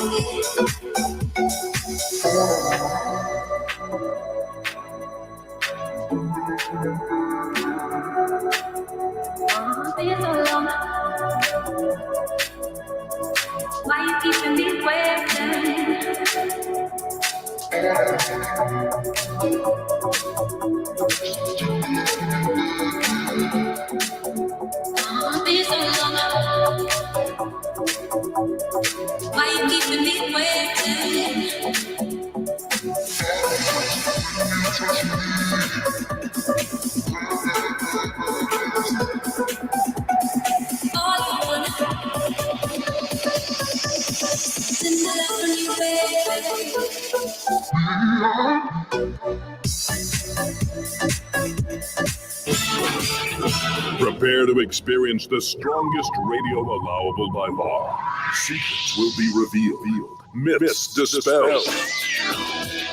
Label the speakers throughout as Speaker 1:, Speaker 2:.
Speaker 1: Why you keeping me waiting? Be so long. Why you keeping me waiting? All I want is the love from you, baby.
Speaker 2: Prepare to experience the strongest radio allowable by law. Secrets will be revealed. Myths dispelled.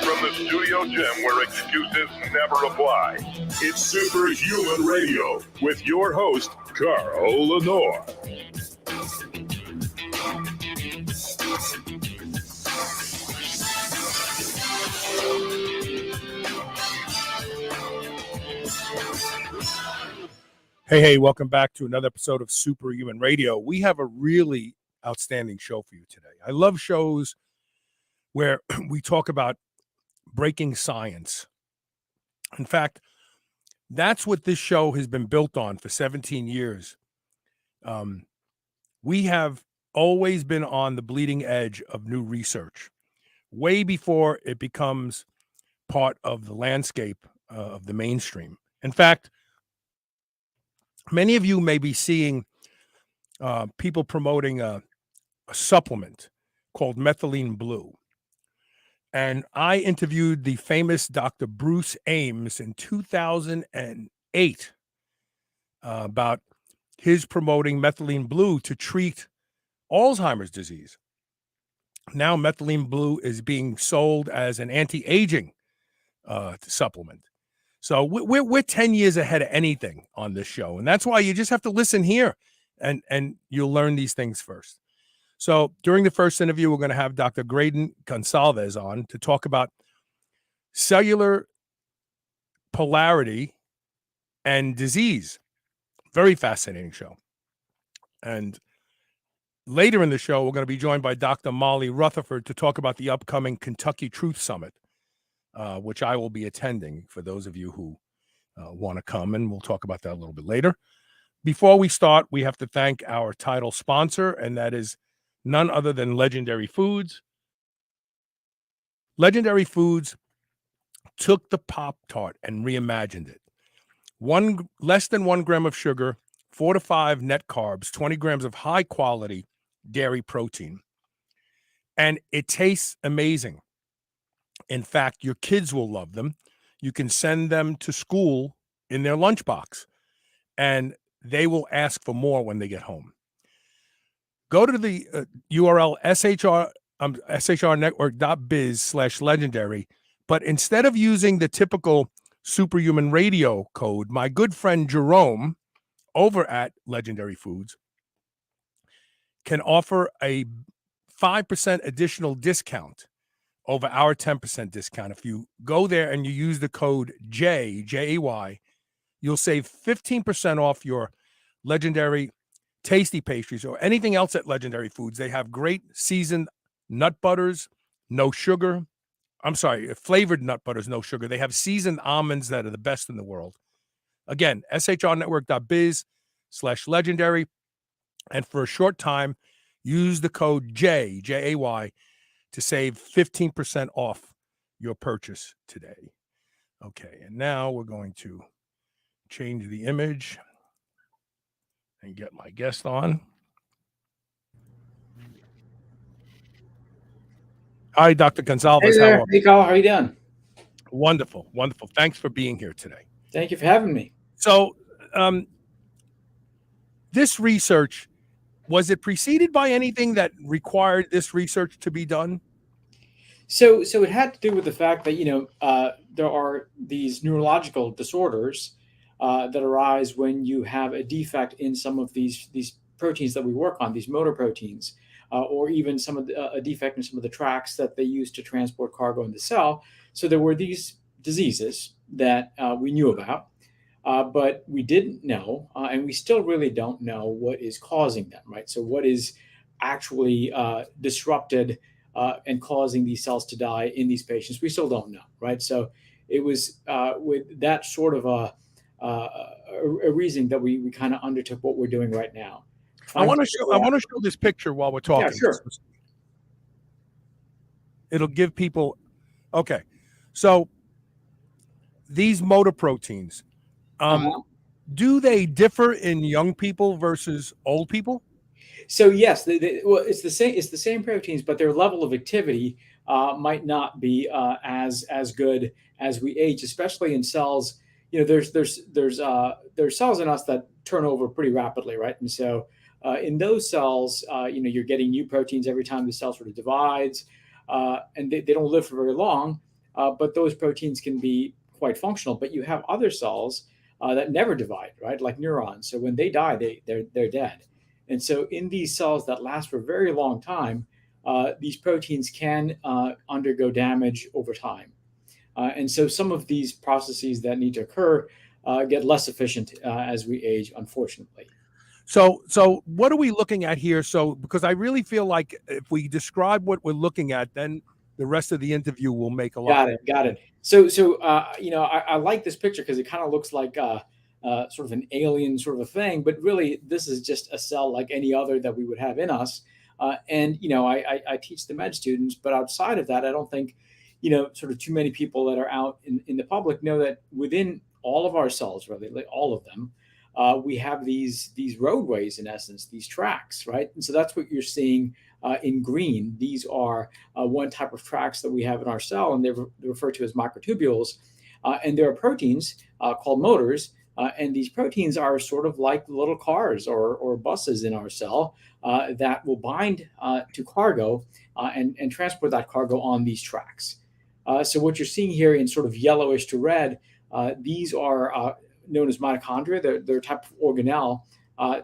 Speaker 2: From the studio gym where excuses never apply, it's Superhuman Radio with your host, Carl Lenore.
Speaker 3: Hey, welcome back to another episode of Superhuman Radio. We have a really outstanding show for you today. I love shows where we talk about breaking science. In fact, that's what this show has been built on for 17 years. We have always been on the bleeding edge of new research, way before it becomes part of the landscape of the mainstream. In fact, many of you may be seeing people promoting a supplement called methylene blue. And I interviewed the famous Dr. Bruce Ames in 2008 about his promoting methylene blue to treat Alzheimer's disease. Now methylene blue is being sold as an anti-aging supplement. So we're 10 years ahead of anything on this show. And that's why you just have to listen here and you'll learn these things first. So during the first interview, we're going to have Dr. Graydon Gonsalvez on to talk about cellular polarity and disease. Very fascinating show. And later in the show, we're going to be joined by Dr. Molly Rutherford to talk about the upcoming Kentucky Truth Summit, which I will be attending for those of you who want to come, and we'll talk about that a little bit later. Before we start, we have to thank our title sponsor, and that is none other than Legendary Foods. Legendary Foods took the Pop-Tart and reimagined it. Less than 1 gram of sugar, 4 to 5 net carbs, 20 grams of high-quality dairy protein. And it tastes amazing. In fact, your kids will love them. You can send them to school in their lunchbox, and they will ask for more when they get home. Go to the URL shrnetwork.biz/legendary, but instead of using the typical Superhuman Radio code, my good friend Jerome over at Legendary Foods can offer a 5% additional discount over our 10% discount. If you go there and you use the code J-A-Y, you'll save 15% off your Legendary tasty pastries or anything else at Legendary Foods. They have great seasoned nut butters, no sugar. I'm sorry, flavored nut butters, no sugar. They have seasoned almonds that are the best in the world. Again, shrnetwork.biz/legendary. And for a short time, use the code J-A-Y, to save 15% off your purchase today. Okay, and now we're going to change the image and get my guest on. Hi, Dr. Gonsalvez.
Speaker 4: Hey there. Hey, Carl. How are you doing?
Speaker 3: Wonderful, wonderful. Thanks for being here today.
Speaker 4: Thank you for having me.
Speaker 3: So, this research, was it preceded by anything that required this research to be done?
Speaker 4: So it had to do with the fact that, there are these neurological disorders that arise when you have a defect in some of these proteins that we work on, these motor proteins. or even some of a defect in some of the tracks that they use to transport cargo in the cell. So there were these diseases that we knew about, but we didn't know, and we still really don't know what is causing them, right? So what is actually disrupted and causing these cells to die in these patients? We still don't know, right? So it was with that sort of a reason that we kind of undertook what we're doing right now.
Speaker 3: I want to show this picture while we're talking.
Speaker 4: Yeah, sure.
Speaker 3: It'll give people. Okay, so these motor proteins, do they differ in young people versus old people?
Speaker 4: So yes, well, it's the same. It's the same proteins, but their level of activity might not be as good as we age, especially in cells. You know, there's cells in us that turn over pretty rapidly, right? And so in those cells, you're getting new proteins every time the cell sort of divides, and they don't live for very long. But those proteins can be quite functional. But you have other cells that never divide, right? Like neurons. So when they die, they're dead. And so in these cells that last for a very long time, these proteins can undergo damage over time. And so some of these processes that need to occur get less efficient as we age, unfortunately.
Speaker 3: So what are we looking at here? So because I really feel like if we describe what we're looking at, then the rest of the interview will make a lot.
Speaker 4: Got it. So I like this picture because it kind of looks like sort of an alien sort of a thing, but really this is just a cell like any other that we would have in us. And I teach the med students, but outside of that, I don't think sort of too many people that are out in the public know that within all of our cells, really, like all of them, we have these roadways, in essence, these tracks, right? And so that's what you're seeing in green. These are one type of tracks that we have in our cell, and they're referred to as microtubules. And there are proteins called motors, and these proteins are sort of like little cars or buses in our cell that will bind to cargo and transport that cargo on these tracks. So what you're seeing here in sort of yellowish to red, these are known as mitochondria. They're a type of organelle.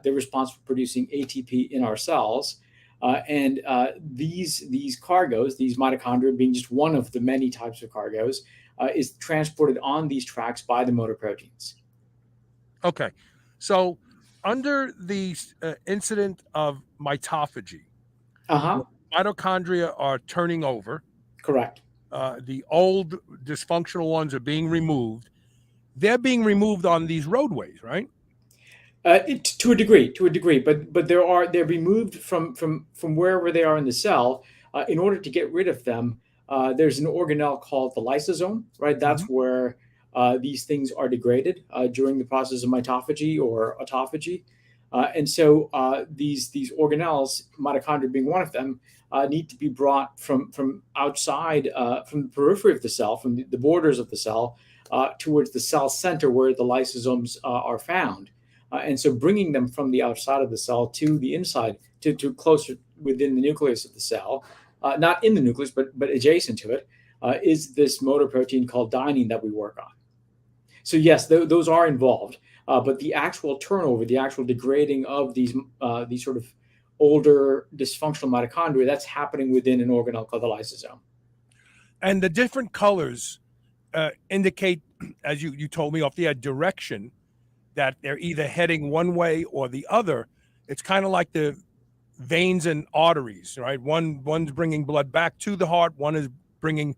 Speaker 4: They're responsible for producing ATP in our cells. And these cargoes, these mitochondria being just one of the many types of cargoes, is transported on these tracks by the motor proteins.
Speaker 3: Okay. So under the incident of mitophagy, mitochondria are turning over.
Speaker 4: Correct.
Speaker 3: The old dysfunctional ones are being removed. They're being removed on these roadways, right?
Speaker 4: To a degree, but they're removed from wherever they are in the cell. In order to get rid of them, there's an organelle called the lysosome, right? That's where these things are degraded during the process of mitophagy or autophagy. And so these organelles, mitochondria being one of them, need to be brought from outside, from the periphery of the cell, from the borders of the cell, towards the cell center where the lysosomes are found. And so bringing them from the outside of the cell to the inside, to closer within the nucleus of the cell, not in the nucleus, but adjacent to it, is this motor protein called dynein that we work on. So yes, those are involved, but the actual turnover, the actual degrading of these sort of older dysfunctional mitochondria, that's happening within an organelle called the lysosome.
Speaker 3: And the different colors indicate, as you told me off the direction, that they're either heading one way or the other. It's kind of like the veins and arteries, right? One's bringing blood back to the heart. One is bringing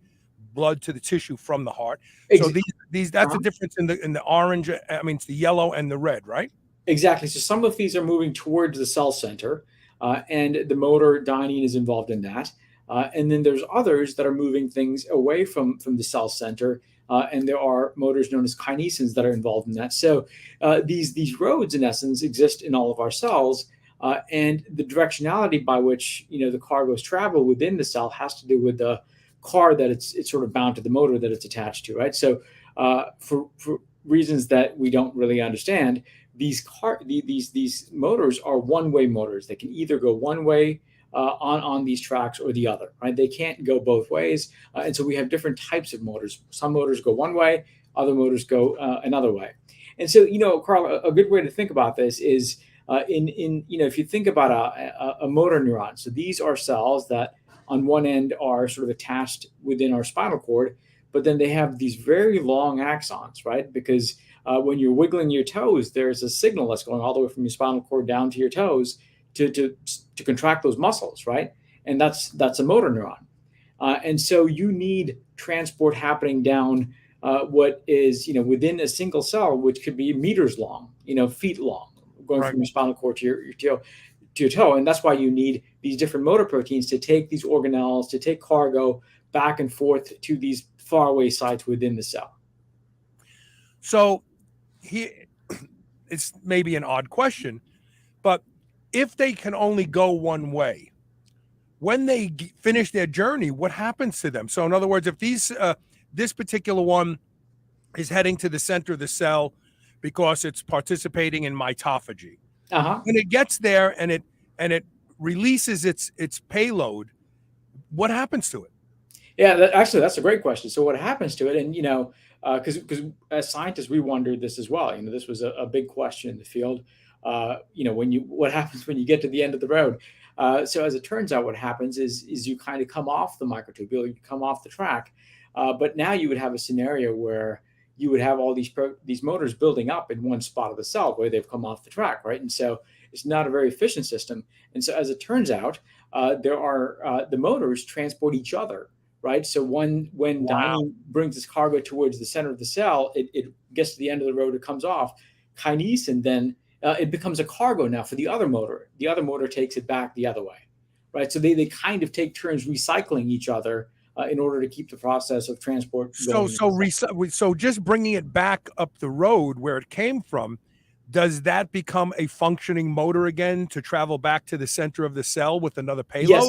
Speaker 3: blood to the tissue from the heart. So these that's the difference in the orange. I mean, it's the yellow and the red, right?
Speaker 4: Exactly. So some of these are moving towards the cell center, and the motor dynein is involved in that. And then there's others that are moving things away from the cell center. And there are motors known as kinesins that are involved in that. So these roads, in essence, exist in all of our cells. And the directionality by which the cargoes travel within the cell has to do with the car that it's sort of bound to the motor that it's attached to, right? So for reasons that we don't really understand, these motors are one-way motors. They can either go one way on these tracks or the other, right? They can't go both ways. And so we have different types of motors. Some motors go one way, other motors go another way. And so, Carl, a good way to think about this is In if you think about a motor neuron, so these are cells that on one end are sort of attached within our spinal cord, but then they have these very long axons, right? Because when you're wiggling your toes, there's a signal that's going all the way from your spinal cord down to your toes to contract those muscles, right? And that's a motor neuron. And so you need transport happening down what is within a single cell, which could be meters long, feet long, going from your spinal cord to your toe. And that's why you need these different motor proteins to take these organelles, to take cargo back and forth to these faraway sites within the cell.
Speaker 3: So it's maybe an odd question, but if they can only go one way, when they finish their journey, what happens to them? So in other words, if this particular one is heading to the center of the cell because it's participating in mitophagy, when it gets there and it releases its payload, what happens to it?
Speaker 4: Yeah, that's a great question. So what happens to it? And because as scientists we wondered this as well. This was a big question in the field. What happens when you get to the end of the road? So as it turns out, what happens is you kind of come off the microtubule, you come off the track, but now you would have a scenario where you would have all these motors building up in one spot of the cell where they've come off the track, right? And so it's not a very efficient system. And so as it turns out, there are the motors transport each other, right? So when Diamine brings its cargo towards the center of the cell, it gets to the end of the road, it comes off. Kinesin then it becomes a cargo now for the other motor. The other motor takes it back the other way, right? So they kind of take turns recycling each other in order to keep the process of transport going.
Speaker 3: So just bringing it back up the road where it came from, does that become a functioning motor again to travel back to the center of the cell with another payload?
Speaker 4: Yes,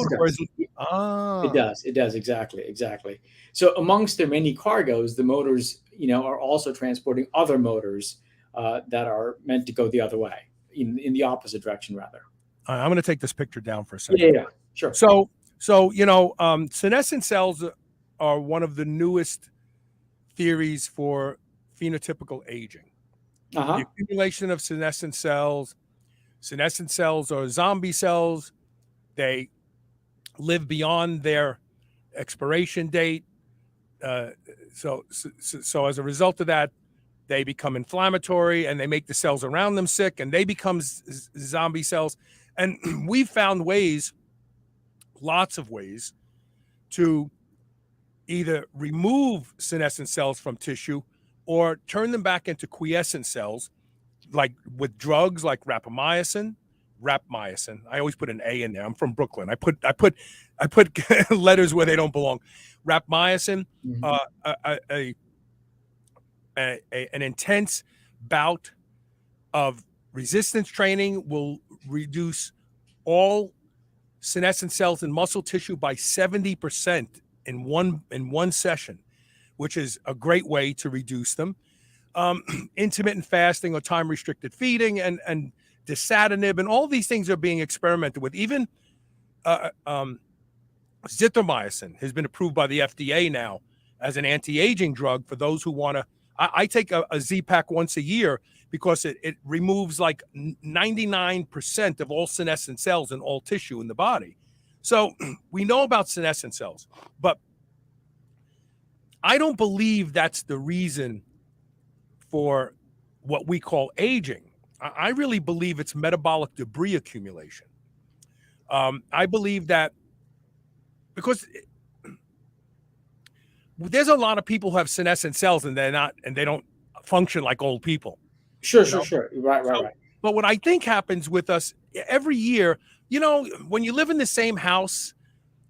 Speaker 4: it does. It does. Exactly. So amongst their many cargoes, the motors, are also transporting other motors that are meant to go the other way, in the opposite direction, rather.
Speaker 3: I'm going to take this picture down for a second.
Speaker 4: Yeah, sure.
Speaker 3: So senescent cells are one of the newest theories for phenotypical aging. The accumulation of senescent cells. Senescent cells are zombie cells. They live beyond their expiration date. So as a result of that, they become inflammatory and they make the cells around them sick and they become zombie cells. And we've found lots of ways to either remove senescent cells from tissue or turn them back into quiescent cells, like with drugs like rapamycin. I always put an A in there. I'm from Brooklyn. I put letters where they don't belong. Rapamycin, an intense bout of resistance training will reduce all senescent cells in muscle tissue by 70% in one session, which is a great way to reduce them. Intermittent fasting or time-restricted feeding and dasatinib and all these things are being experimented with. Even zithromycin has been approved by the FDA now as an anti-aging drug for those who want to. I take a Z-Pak once a year because it removes like 99% of all senescent cells in all tissue in the body. So we know about senescent cells, but I don't believe that's the reason for what we call aging. I really believe it's metabolic debris accumulation. I believe that because there's a lot of people who have senescent cells and they don't function like old people.
Speaker 4: Sure. Right.
Speaker 3: But what I think happens with us every year, when you live in the same house,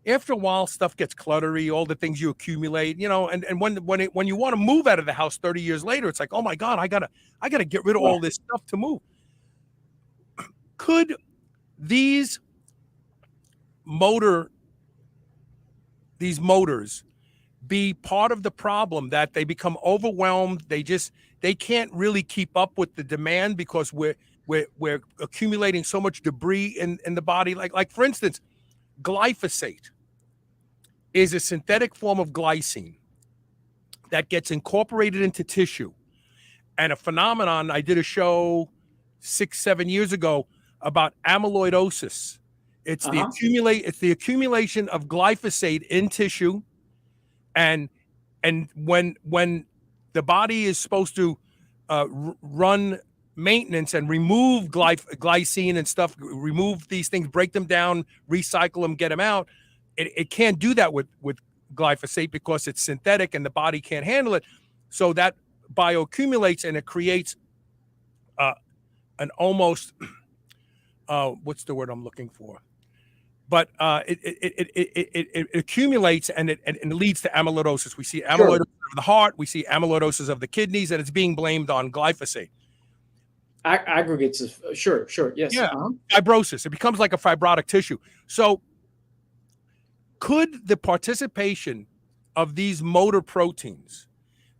Speaker 3: after a while, stuff gets cluttery, all the things you accumulate, and when you want to move out of the house 30 years later, it's like, oh my God, I gotta get rid of all this stuff to move. Could these motors be part of the problem that they become overwhelmed? They can't really keep up with the demand because we're accumulating so much debris in the body. Like for instance, glyphosate is a synthetic form of glycine that gets incorporated into tissue. And a phenomenon, I did a show 6-7 years ago about amyloidosis. It's the accumulation of glyphosate in tissue, and when the body is supposed to run maintenance and remove glycine and stuff, remove these things, break them down, recycle them, get them out. It can't do that with glyphosate because it's synthetic and the body can't handle it. So that bioaccumulates and it creates an almost what's the word I'm looking for? But it accumulates and it leads to amyloidosis. We see amyloidosis of the heart, we see amyloidosis of the kidneys, and it's being blamed on glyphosate.
Speaker 4: Aggregates of sure, yes.
Speaker 3: Yeah, fibrosis. It becomes like a fibrotic tissue. So, could the participation of these motor proteins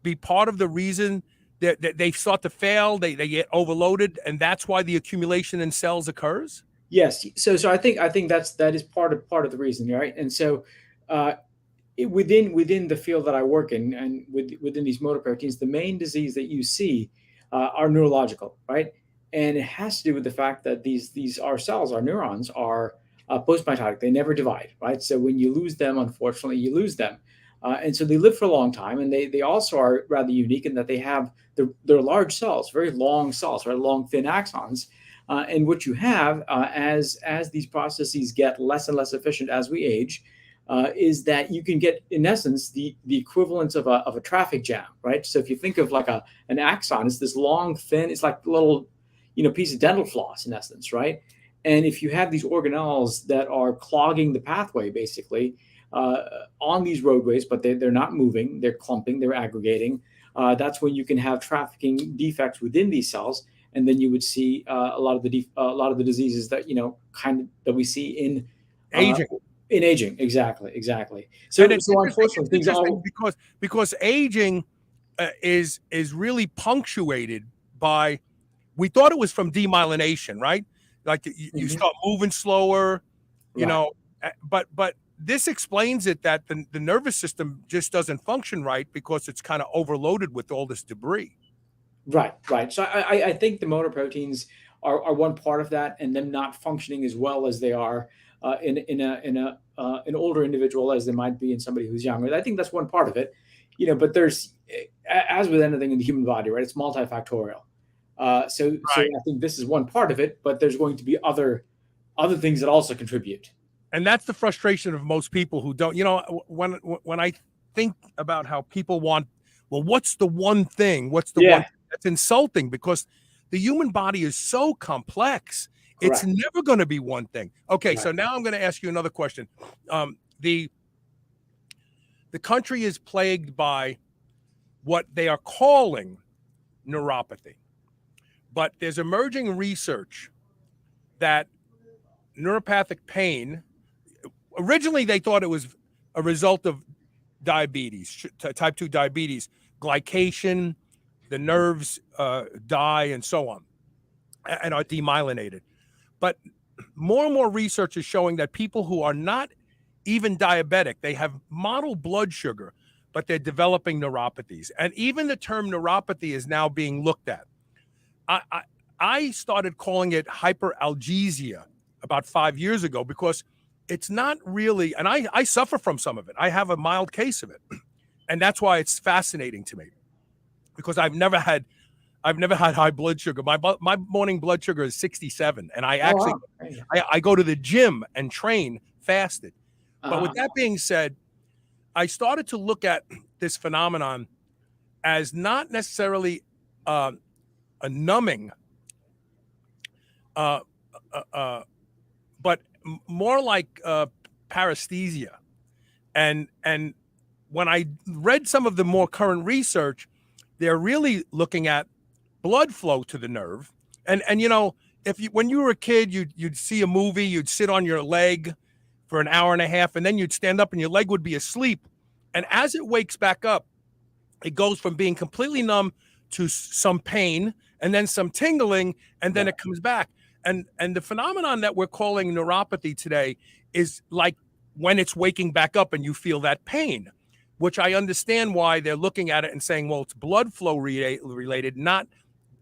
Speaker 3: be part of the reason that they start to fail? They get overloaded, and that's why the accumulation in cells occurs.
Speaker 4: Yes. So I think that is part of the reason, right? And so within the field that I work in, and within these motor proteins, the main disease that you see are neurological, right? And it has to do with the fact that these our cells, our neurons, are post-mitotic. They never divide, right? So when you lose them, unfortunately, you lose them. And so they live for a long time, and they also are rather unique in that they have they're large cells, very long cells, very long, thin axons. And what you have as these processes get less and less efficient as we age, is that you can get, in essence, the equivalence of a traffic jam, right? So if you think of like an axon, it's this long, thin, it's like a little, piece of dental floss in essence, right? And if you have these organelles that are clogging the pathway, basically, on these roadways, but they're not moving, they're clumping, they're aggregating, that's when you can have trafficking defects within these cells. And then you would see a lot of the diseases that that we see in
Speaker 3: aging.
Speaker 4: In aging, exactly. So unfortunately, things are
Speaker 3: because aging is really punctuated by. We thought it was from demyelination, right? Like you start moving slower, but this explains it, that the nervous system just doesn't function right because it's kind of overloaded with all this debris.
Speaker 4: Right. So I think the motor proteins are one part of that, and them not functioning as well as they are in an older individual as they might be in somebody who's younger. I think that's one part of it, But there's, as with anything in the human body, right? It's multifactorial. So I think this is one part of it, but there's going to be other things that also contribute.
Speaker 3: And that's the frustration of most people who don't. When I think about how people want, well, what's the one thing? What's the one? That's insulting, because the human body is so complex. Correct. It's never going to be one thing. Okay, right. So now I'm going to ask you another question. The country is plagued by what they are calling neuropathy, but there's emerging research that neuropathic pain, originally they thought it was a result of diabetes, type 2 diabetes, glycation, the nerves die and so on, and are demyelinated. But more and more research is showing that people who are not even diabetic, they have model blood sugar, but they're developing neuropathies. And even the term neuropathy is now being looked at. I started calling it hyperalgesia about 5 years ago, because it's not really, and I suffer from some of it. I have a mild case of it. And that's why it's fascinating to me, because I've never had high blood sugar. My morning blood sugar is 67, and I actually I go to the gym and train fasted. But with that being said, I started to look at this phenomenon as not necessarily a numbing, but more like paresthesia. And when I read some of the more current research, they're really looking at blood flow to the nerve. And when you were a kid, you'd see a movie, you'd sit on your leg for an hour and a half, and then you'd stand up and your leg would be asleep. And as it wakes back up, it goes from being completely numb to some pain, and then some tingling, and then it comes back. And the phenomenon that we're calling neuropathy today is like when it's waking back up and you feel that pain, which I understand why they're looking at it and saying, well, it's blood flow related, not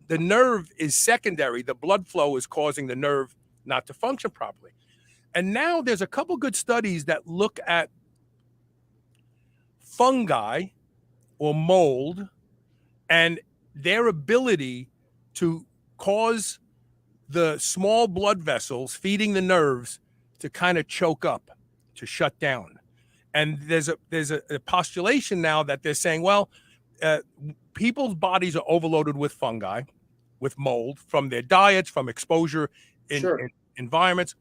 Speaker 3: the nerve is secondary. The blood flow is causing the nerve not to function properly. And now there's a couple good studies that look at fungi or mold and their ability to cause the small blood vessels feeding the nerves to kind of choke up, to shut down. And there's a postulation now that they're saying, well, people's bodies are overloaded with fungi, with mold from their diets, from exposure in environments.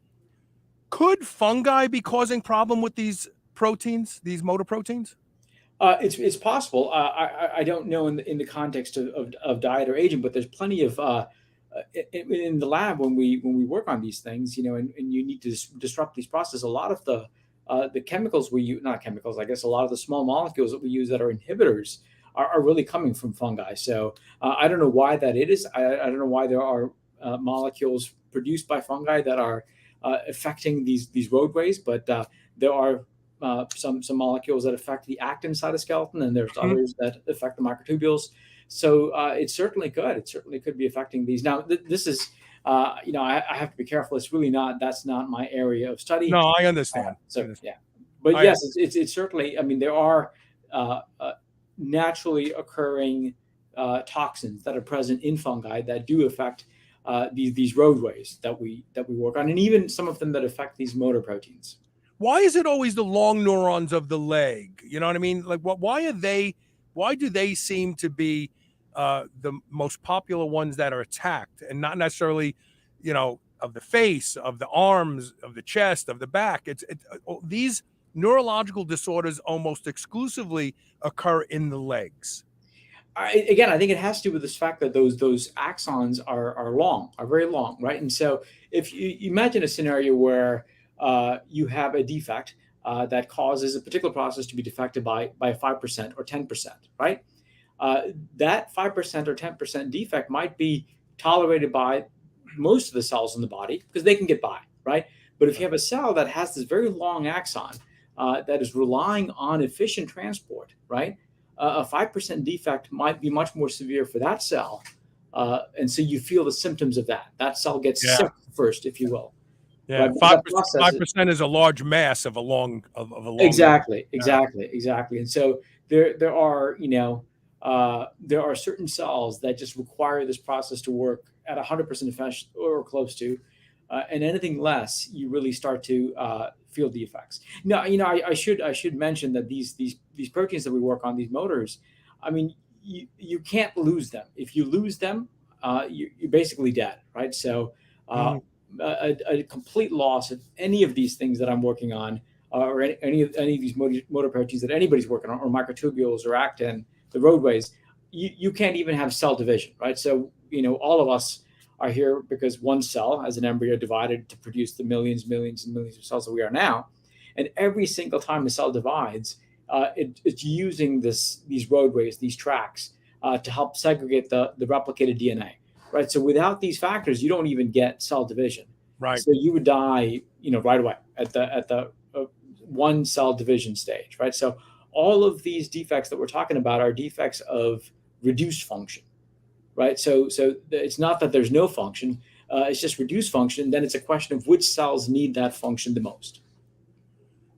Speaker 3: Could fungi be causing problem with these proteins, these motor proteins?
Speaker 4: It's possible. I don't know in the context of diet or aging, but there's plenty of in the lab when we work on these things, and you need to disrupt these processes. A lot of the chemicals we use, not chemicals, I guess, a lot of the small molecules that we use that are inhibitors are really coming from fungi. So I don't know why that it is. I don't know why there are molecules produced by fungi that are affecting these roadways, but there are some molecules that affect the actin cytoskeleton, and there's others that affect the microtubules. So it's certainly good. It certainly could be affecting these. Now, this is, I have to be careful. It's really not. That's not my area of study.
Speaker 3: No, I understand.
Speaker 4: Yeah, but yes, it's certainly. I mean, there are naturally occurring toxins that are present in fungi that do affect these roadways that we work on, and even some of them that affect these motor proteins.
Speaker 3: Why is it always the long neurons of the leg? You know what I mean? Like, why do they seem to be the most popular ones that are attacked, and not necessarily, of the face, of the arms, of the chest, of the back? These neurological disorders almost exclusively occur in the legs.
Speaker 4: I think it has to do with this fact that those axons are very long, right? And so if you imagine a scenario where you have a defect that causes a particular process to be defected by 5% or 10%, right? That 5% or 10% defect might be tolerated by most of the cells in the body because they can get by, right? But if you have a cell that has this very long axon that is relying on efficient transport, right? A 5% defect might be much more severe for that cell. And so you feel the symptoms of that. That cell gets sick first, if you will.
Speaker 3: Yeah,
Speaker 4: right?
Speaker 3: 5% is a large mass of a long
Speaker 4: exactly. And so there are there are certain cells that just require this process to work at 100% efficient or close to, and anything less, you really start to feel the effects. Now, I should mention that these proteins that we work on, these motors, I mean, you can't lose them. If you lose them, you're basically dead, right? So. A complete loss of any of these things that I'm working on, or any of these motor proteins that anybody's working on, or microtubules or actin, the roadways, you can't even have cell division, right? So, all of us are here because one cell as an embryo divided to produce the millions and millions of cells that we are now. And every single time a cell divides, it's using these roadways, these tracks, to help segregate the replicated DNA. Right. So without these factors, you don't even get cell division.
Speaker 3: Right.
Speaker 4: So you would die, right away at the one cell division stage. Right. So all of these defects that we're talking about are defects of reduced function. Right. So it's not that there's no function. It's just reduced function. Then it's a question of which cells need that function the most.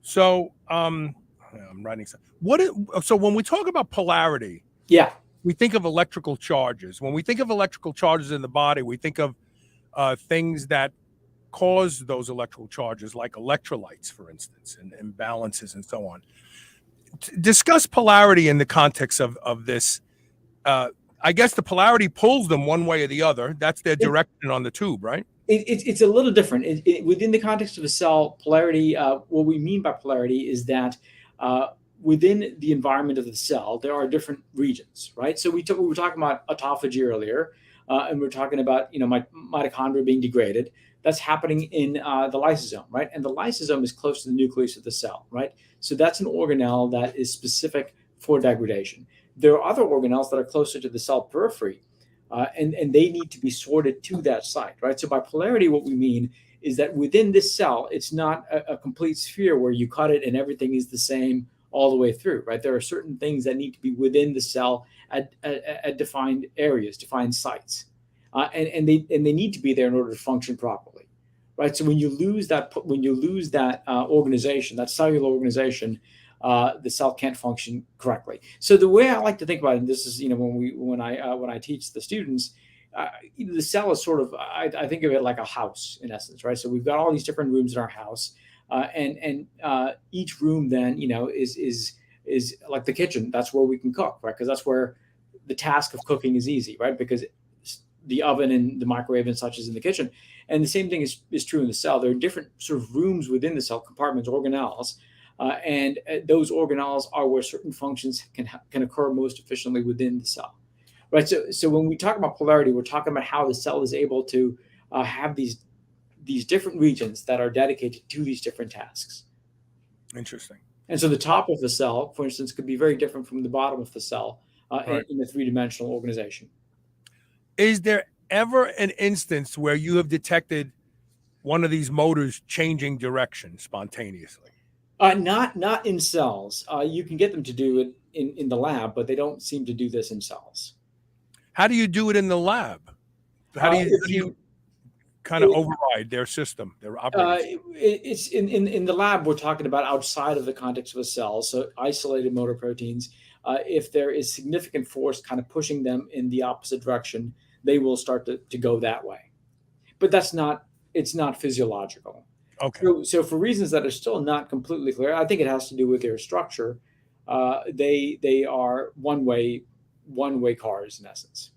Speaker 3: So I'm writing something. So when we talk about polarity.
Speaker 4: Yeah.
Speaker 3: We think of electrical charges. When we think of electrical charges in the body, we think of things that cause those electrical charges, like electrolytes, for instance, and imbalances and so on. Discuss polarity in the context of this. I guess the polarity pulls them one way or the other. That's their direction on the tube, right?
Speaker 4: It's a little different. Within the context of a cell, polarity, what we mean by polarity is that within the environment of the cell, there are different regions, right? So we were talking about autophagy earlier, and we're talking about mitochondria being degraded. That's happening in the lysosome, right? And the lysosome is close to the nucleus of the cell, right? So that's an organelle that is specific for degradation. There are other organelles that are closer to the cell periphery, and they need to be sorted to that site, right? So by polarity, what we mean is that within this cell, it's not a complete sphere where you cut it and everything is the same all the way through, right? There are certain things that need to be within the cell at defined areas, defined sites, and they need to be there in order to function properly, right? So when you lose that organization, that cellular organization, the cell can't function correctly. So the way I like to think about it, and this is, when I teach the students, the cell is sort of, I think of it like a house in essence, right? So we've got all these different rooms in our house, and each room then, is like the kitchen. That's where we can cook, right? Because that's where the task of cooking is easy, right? Because the oven and the microwave and such is in the kitchen. And the same thing is true in the cell. There are different sort of rooms within the cell, compartments, organelles, and those organelles are where certain functions can occur most efficiently within the cell, right? So when we talk about polarity, we're talking about how the cell is able to have these different regions that are dedicated to these different tasks.
Speaker 3: Interesting.
Speaker 4: And so the top of the cell, for instance, could be very different from the bottom of the cell in a three-dimensional organization.
Speaker 3: Is there ever an instance where you have detected one of these motors changing direction spontaneously?
Speaker 4: Not in cells. You can get them to do it in the lab, but they don't seem to do this in cells.
Speaker 3: How do you do it in the lab? How do you kind of override their system, their operating system?
Speaker 4: It's in the lab, we're talking about outside of the context of a cell, so isolated motor proteins. If there is significant force kind of pushing them in the opposite direction, they will start to go that way. But it's not physiological.
Speaker 3: Okay.
Speaker 4: So for reasons that are still not completely clear, I think it has to do with their structure. They are one-way cars in essence.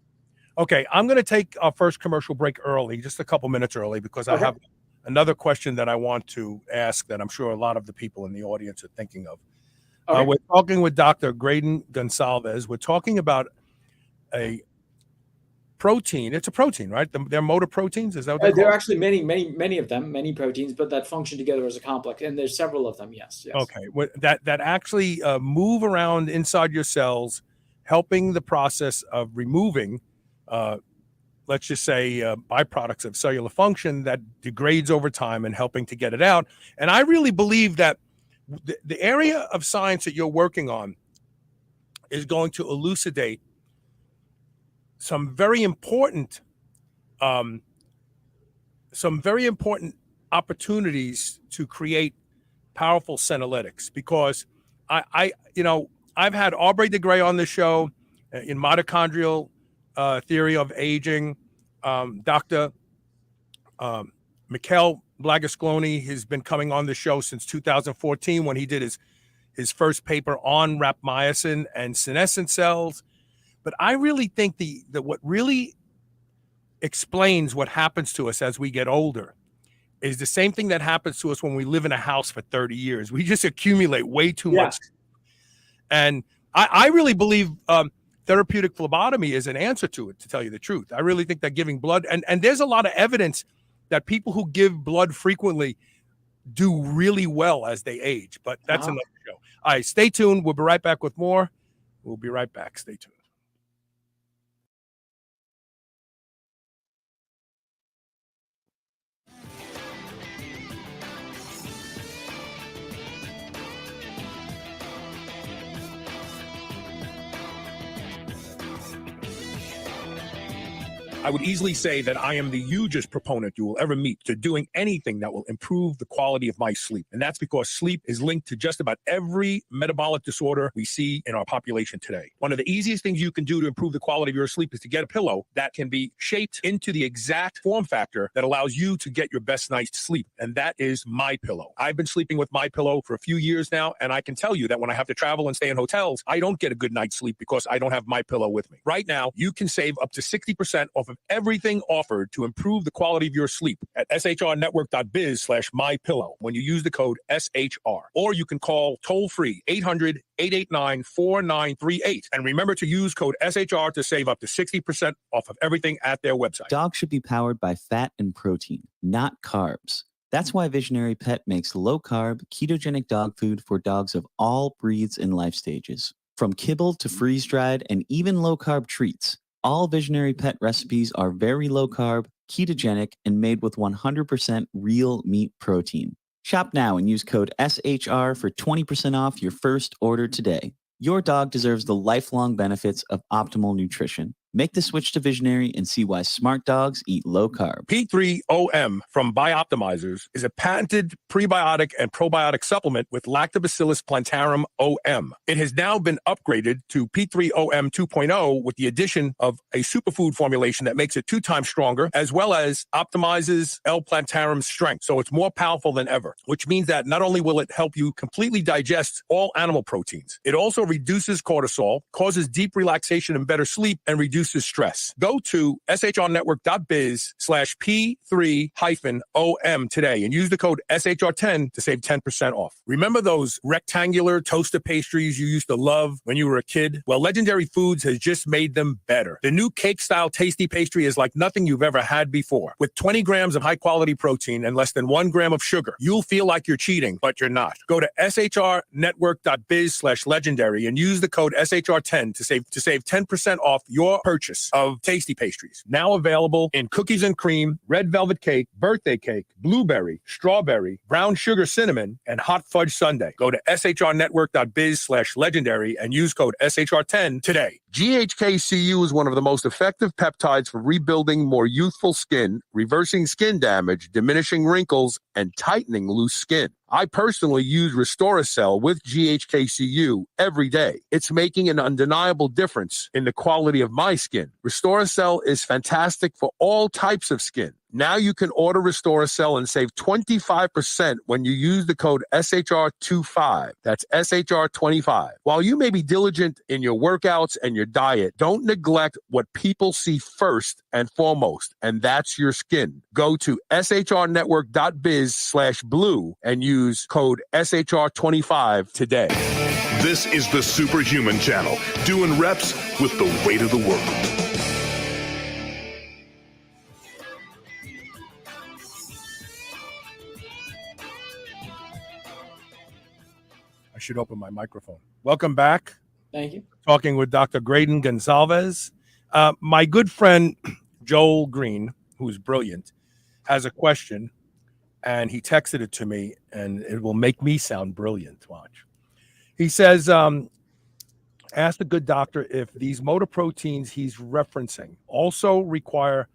Speaker 3: Okay, I'm going to take our first commercial break early, just a couple minutes early, because I have another question that I want to ask that I'm sure a lot of the people in the audience are thinking of. We're talking with Dr. Graydon Gonsalvez. We're talking about a protein. It's a protein, right? They're motor proteins. Is that what they're
Speaker 4: there
Speaker 3: called?
Speaker 4: are actually many of them, many proteins, but that function together as a complex. And there's several of them. Yes.
Speaker 3: Okay. That actually move around inside your cells, helping the process of removing, let's just say, byproducts of cellular function that degrades over time and helping to get it out. And I really believe that the area of science that you're working on is going to elucidate some very important opportunities to create powerful senolytics, because I've had Aubrey de Grey on the show in mitochondrial theory of aging. Dr. Mikhail Blagascloni has been coming on the show since 2014 when he did his first paper on rapamycin and senescent cells. But I really think that what really explains what happens to us as we get older is the same thing that happens to us when we live in a house for 30 years. We just accumulate way too much. And I really believe therapeutic phlebotomy is an answer to it, to tell you the truth. I really think that giving blood, and there's a lot of evidence that people who give blood frequently do really well as they age, but that's another show. All right, stay tuned. We'll be right back with more. We'll be right back. Stay tuned. I would easily say that I am the hugest proponent you will ever meet to doing anything that will improve the quality of my sleep. And that's because sleep is linked to just about every metabolic disorder we see in our population today. One of the easiest things you can do to improve the quality of your sleep is to get a pillow that can be shaped into the exact form factor that allows you to get your best night's sleep. And that is MyPillow. I've been sleeping with MyPillow for a few years now, and I can tell you that when I have to travel and stay in hotels, I don't get a good night's sleep because I don't have MyPillow with me. Right now, you can save up to 60% off of everything offered to improve the quality of your sleep at shrnetwork.biz/mypillow when you use the code SHR. Or you can call toll-free 800-889-4938. And remember to use code SHR to save up to 60% off of everything at their website.
Speaker 5: Dogs should be powered by fat and protein, not carbs. That's why Visionary Pet makes low-carb, ketogenic dog food for dogs of all breeds and life stages. From kibble to freeze-dried and even low-carb treats, all Visionary Pet recipes are very low-carb, ketogenic, and made with 100% real meat protein. Shop now and use code SHR for 20% off your first order today. Your dog deserves the lifelong benefits of optimal nutrition. Make the switch to Visionary and see why smart dogs eat low carb.
Speaker 3: P3OM from Bioptimizers is a patented prebiotic and probiotic supplement with Lactobacillus plantarum OM. It has now been upgraded to P3OM 2.0 with the addition of a superfood formulation that makes it 2 times stronger, as well as optimizes L. plantarum's strength. So it's more powerful than ever, which means that not only will it help you completely digest all animal proteins, it also reduces cortisol, causes deep relaxation and better sleep, and reduces stress. Go to shrnetwork.biz/P3-OM today and use the code SHR10 to save 10% off. Remember those rectangular toaster pastries you used to love when you were a kid? Well, Legendary Foods has just made them better. The new cake-style tasty pastry is like nothing you've ever had before. With 20 grams of high-quality protein and less than 1 gram of sugar, you'll feel like you're cheating, but you're not. Go to shrnetwork.biz/legendary and use the code SHR10 to save 10% off your purchase of tasty pastries. Now available in cookies and cream, red velvet cake, birthday cake, blueberry, strawberry, brown sugar cinnamon, and hot fudge sundae. Go to shrnetwork.biz/legendary and use code SHR10 today. GHKCU is one of the most effective peptides for rebuilding more youthful skin, reversing skin damage, diminishing wrinkles, and tightening loose skin. I personally use Restoracell with GHKCU every day. It's making an undeniable difference in the quality of my skin. Restoracell is fantastic for all types of skin. Now you can order Restoracell and save 25% when you use the code SHR25. That's SHR25. While you may be diligent in your workouts and your diet, don't neglect what people see first and foremost, and that's your skin. Go to shrnetwork.biz/blue and use code SHR25 today.
Speaker 2: This is the Superhuman Channel, doing reps with the weight of the world.
Speaker 3: I should open my microphone. Welcome back.
Speaker 4: Thank you.
Speaker 3: Talking with Dr. Graydon Gonsalvez. My good friend, Joel Green, who's brilliant, has a question, and he texted it to me, and it will make me sound brilliant. Watch. He says, ask the good doctor if these motor proteins he's referencing also require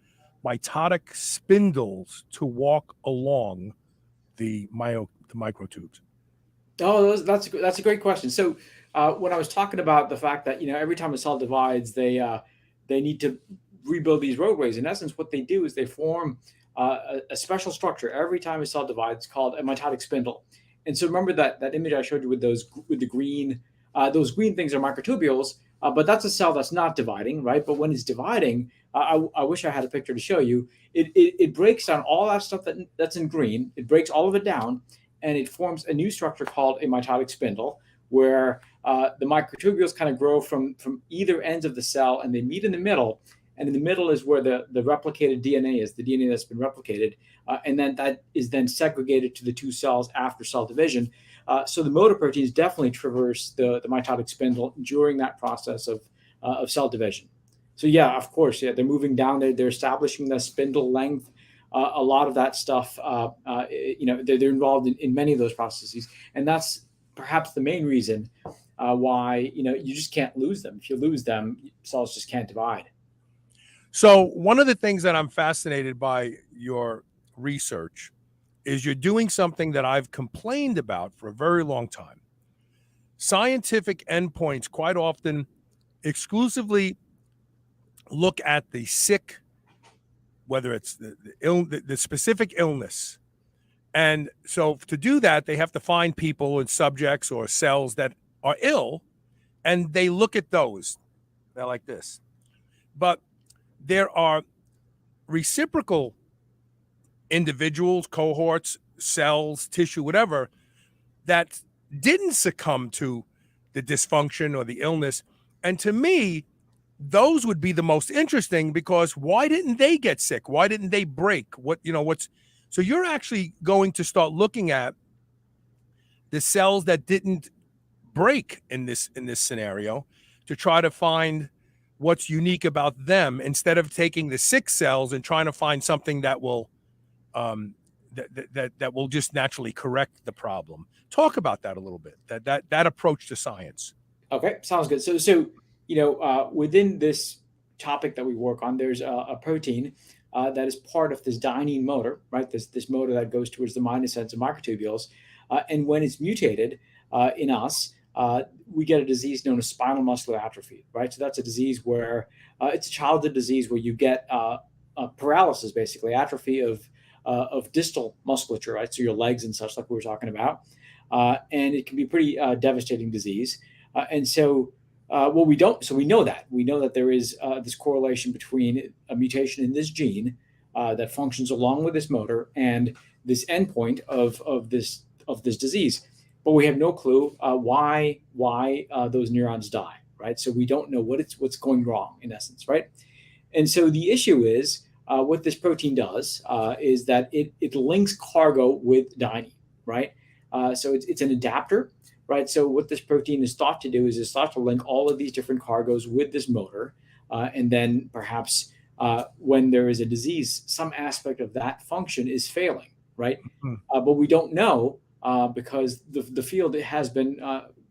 Speaker 3: mitotic spindles to walk along the microtubes.
Speaker 4: Oh, that's a great question. So when I was talking about the fact that every time a cell divides, they need to rebuild these roadways. In essence, what they do is they form a special structure every time a cell divides called a mitotic spindle. And so remember that image I showed you with the green, those green things are microtubules, but that's a cell that's not dividing, right? But when it's dividing, I wish I had a picture to show you. It breaks down all that stuff that's in green. It breaks all of it down, and it forms a new structure called a mitotic spindle, where the microtubules kind of grow from either ends of the cell, and they meet in the middle. And in the middle is where the replicated DNA is, the DNA that's been replicated. And then that is then segregated to the two cells after cell division. So the motor proteins definitely traverse the mitotic spindle during that process of cell division. So yeah, of course, they're moving down there. They're establishing the spindle length. A lot of that stuff, they're involved in many of those processes. And that's perhaps the main reason why, you just can't lose them. If you lose them, cells just can't divide.
Speaker 3: So one of the things that I'm fascinated by your research is you're doing something that I've complained about for a very long time. Scientific endpoints quite often exclusively look at the sick, whether it's the specific illness. And so to do that, they have to find people and subjects or cells that are ill, and they look at those. They're like this. But there are reciprocal individuals, cohorts, cells, tissue, whatever, that didn't succumb to the dysfunction or the illness. And to me, those would be the most interesting, because why didn't they get sick? Why didn't they break? So you're actually going to start looking at the cells that didn't break in this scenario to try to find what's unique about them, instead of taking the sick cells and trying to find something that will that will just naturally correct the problem. Talk about that a little bit. That approach to science.
Speaker 4: Okay, sounds good. So within this topic that we work on, there's a protein that is part of this dynein motor, right? This motor that goes towards the minus ends of microtubules, and when it's mutated in us, we get a disease known as spinal muscular atrophy, right? So that's a disease where it's a childhood disease where you get paralysis, basically atrophy of distal musculature, right? So your legs and such, like we were talking about, and it can be a pretty devastating disease. And so, well, we don't. So we know that there is this correlation between a mutation in this gene that functions along with this motor and this endpoint of this disease. But we have no clue why those neurons die, right? So we don't know what's going wrong in essence, right? And so the issue is what this protein does is that it links cargo with dynein, right? So it's an adapter, right? So what this protein is thought to do is it's thought to link all of these different cargoes with this motor, and then perhaps when there is a disease, some aspect of that function is failing, right? But we don't know because the field has been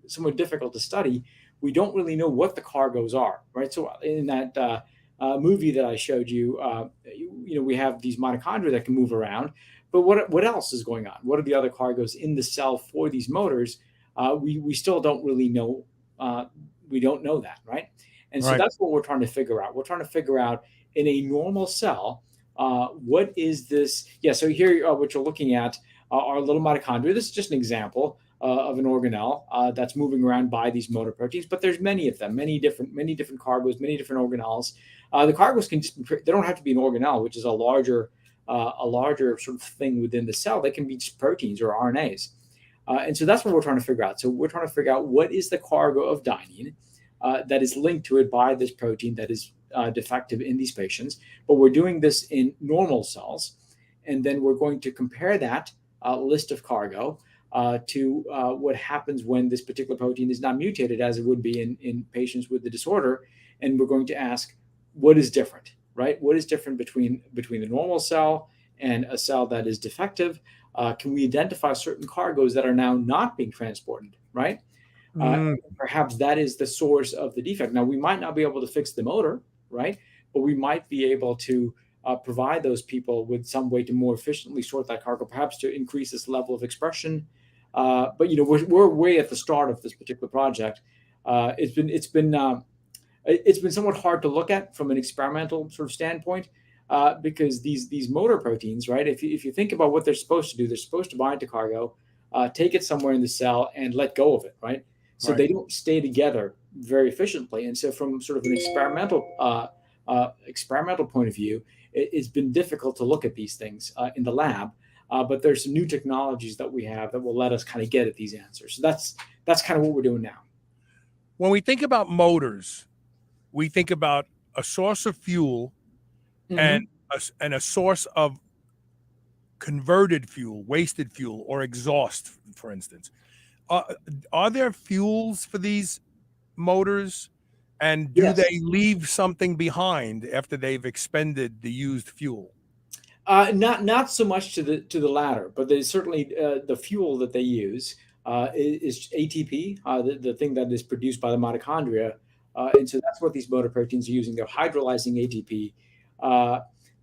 Speaker 4: somewhat difficult to study. We don't really know what the cargoes are, right? So in that movie that I showed you, we have these mitochondria that can move around, but what else is going on? What are the other cargoes in the cell for these motors? We still don't really know. We don't know that, right? And so that's what we're trying to figure out. We're trying to figure out in a normal cell, what is this? Yeah. So here, what you're looking at are little mitochondria. This is just an example of an organelle that's moving around by these motor proteins, but there's many of them, many different cargoes, many different organelles. The cargoes can just they don't have to be an organelle, which is a larger sort of thing within the cell. They can be just proteins or RNAs. And so that's what we're trying to figure out. So we're trying to figure out what is the cargo of dynein that is linked to it by this protein that is defective in these patients. But we're doing this in normal cells. And then we're going to compare that list of cargo to what happens when this particular protein is not mutated, as it would be in patients with the disorder. And we're going to ask, what is different, right? What is different between the normal cell and a cell that is defective? Can we identify certain cargoes that are now not being transported, right? Perhaps that is the source of the defect. Now, we might not be able to fix the motor, right? But we might be able to provide those people with some way to more efficiently sort that cargo, perhaps to increase this level of expression. But we're way at the start of this particular project. It's been somewhat hard to look at from an experimental sort of standpoint. Because these motor proteins, right? If you think about what they're supposed to do, they're supposed to bind to cargo, take it somewhere in the cell, and let go of it, right? So they don't stay together very efficiently. And so, from sort of an experimental point of view, it's been difficult to look at these things in the lab. But there's some new technologies that we have that will let us kind of get at these answers. So that's kind of what we're doing now.
Speaker 3: When we think about motors, we think about a source of fuel. And a source of converted fuel, wasted fuel, or exhaust, for instance. Are there fuels for these motors? And do they leave something behind after they've expended the used fuel?
Speaker 4: Not so much to the latter, but there's certainly the fuel that they use is ATP, the thing that is produced by the mitochondria. And so that's what these motor proteins are using. They're hydrolyzing ATP.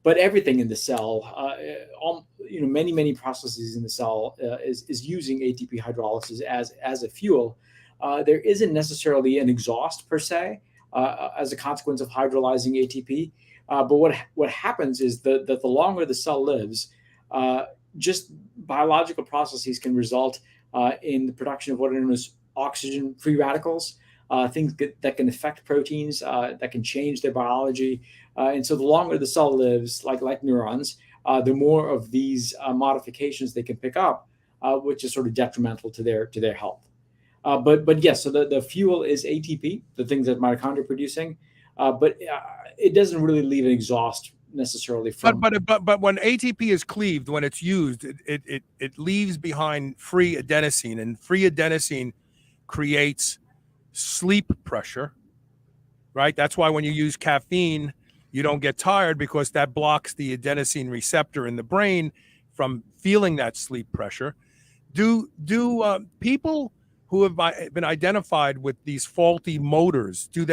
Speaker 4: But everything in the cell, many processes in the cell is using ATP hydrolysis as a fuel. There isn't necessarily an exhaust per se as a consequence of hydrolyzing ATP. But what happens is that the longer the cell lives, just biological processes can result in the production of what are known as oxygen-free radicals. Things that can affect proteins, that can change their biology. And so the longer the cell lives, like neurons, the more of these modifications they can pick up, which is sort of detrimental to their health. But yes, so the fuel is ATP, the things that mitochondria are producing, but it doesn't really leave an exhaust necessarily from.
Speaker 3: But when ATP is cleaved, when it's used, it leaves behind free adenosine, and free adenosine creates sleep pressure, right? That's why when you use caffeine, you don't get tired, because that blocks the adenosine receptor in the brain from feeling that sleep pressure. Do people who have been identified with these faulty motors, do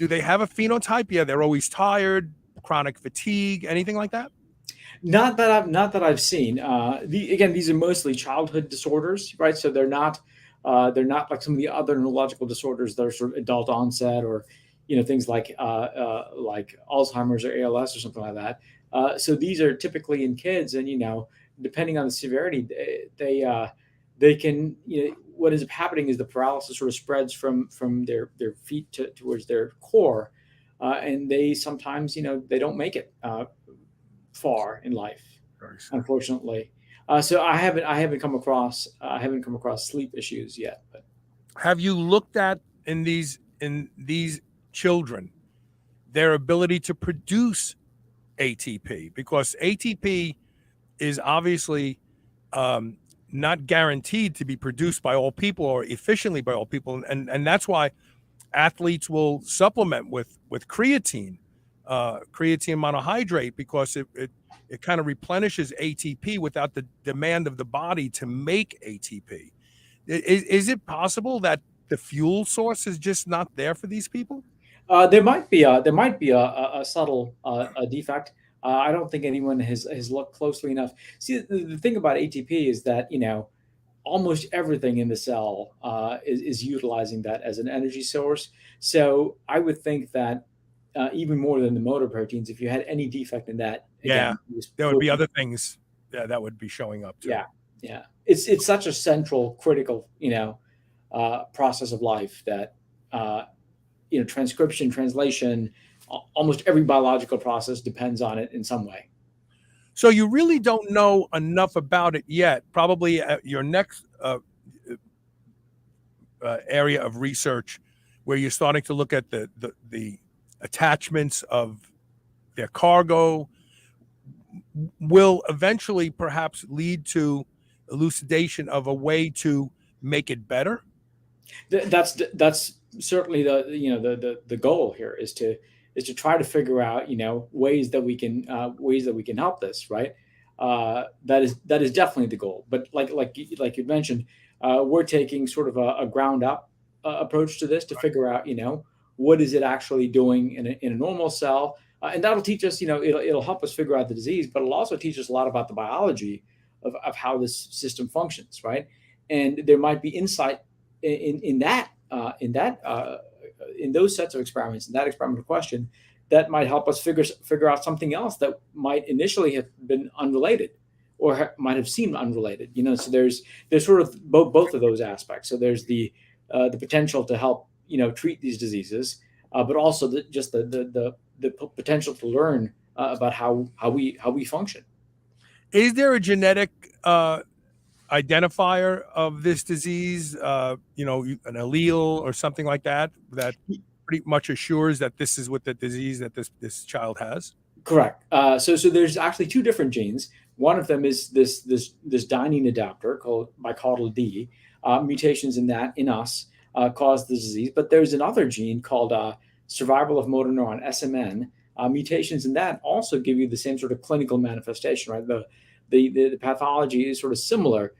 Speaker 3: do they have a phenotype? Yeah, they're always tired, chronic fatigue, anything like that?
Speaker 4: Not that I've seen. Again, these are mostly childhood disorders, right? So they're not like some of the other neurological disorders that are sort of adult onset, or things like Alzheimer's or ALS or something like that. So these are typically in kids, and depending on the severity, they can what ends up happening is the paralysis sort of spreads from their feet towards their core, and they sometimes they don't make it far in life, unfortunately. So I haven't come across sleep issues yet. But
Speaker 3: have you looked at in these children their ability to produce ATP? Because ATP is obviously not guaranteed to be produced by all people or efficiently by all people, and that's why athletes will supplement with creatine monohydrate, because it kind of replenishes ATP without the demand of the body to make ATP. Is it possible that the fuel source is just not there for these people?
Speaker 4: there might be a subtle defect. I don't think anyone has looked closely enough. See, the thing about ATP is that almost everything in the cell is utilizing that as an energy source. So I would think that even more than the motor proteins, if you had any defect in that,
Speaker 3: Yeah,
Speaker 4: again,
Speaker 3: there would be other things that would be showing up too.
Speaker 4: Yeah. It's such a central, critical, process of life that transcription, translation, almost every biological process depends on it in some way.
Speaker 3: So you really don't know enough about it yet. Probably your next area of research, where you're starting to look at the attachments of their cargo, will eventually perhaps lead to elucidation of a way to make it better.
Speaker 4: That's certainly the goal here is to try to figure out ways that we can help this, right. That is definitely the goal. But like you mentioned, we're taking sort of a ground up approach to this to figure out what is it actually doing in a normal cell, and that'll teach us it'll help us figure out the disease, but it'll also teach us a lot about the biology of how this system functions, right. And there might be insight in those sets of experiments, in that experimental question, that might help us figure out something else that might initially have been unrelated, or might have seemed unrelated. So there's sort of both of those aspects. So there's the potential to help treat these diseases, but also the potential to learn about how we function.
Speaker 3: Is there a genetic identifier of this disease, an allele or something like that pretty much assures that this is what the disease that this child has?
Speaker 4: Correct. So there's actually two different genes. One of them is this dynein adapter called bicaudal D. Mutations in us cause the disease. But there's another gene called survival of motor neuron, SMN. Mutations in that also give you the same sort of clinical manifestation, right? The pathology is sort of similar.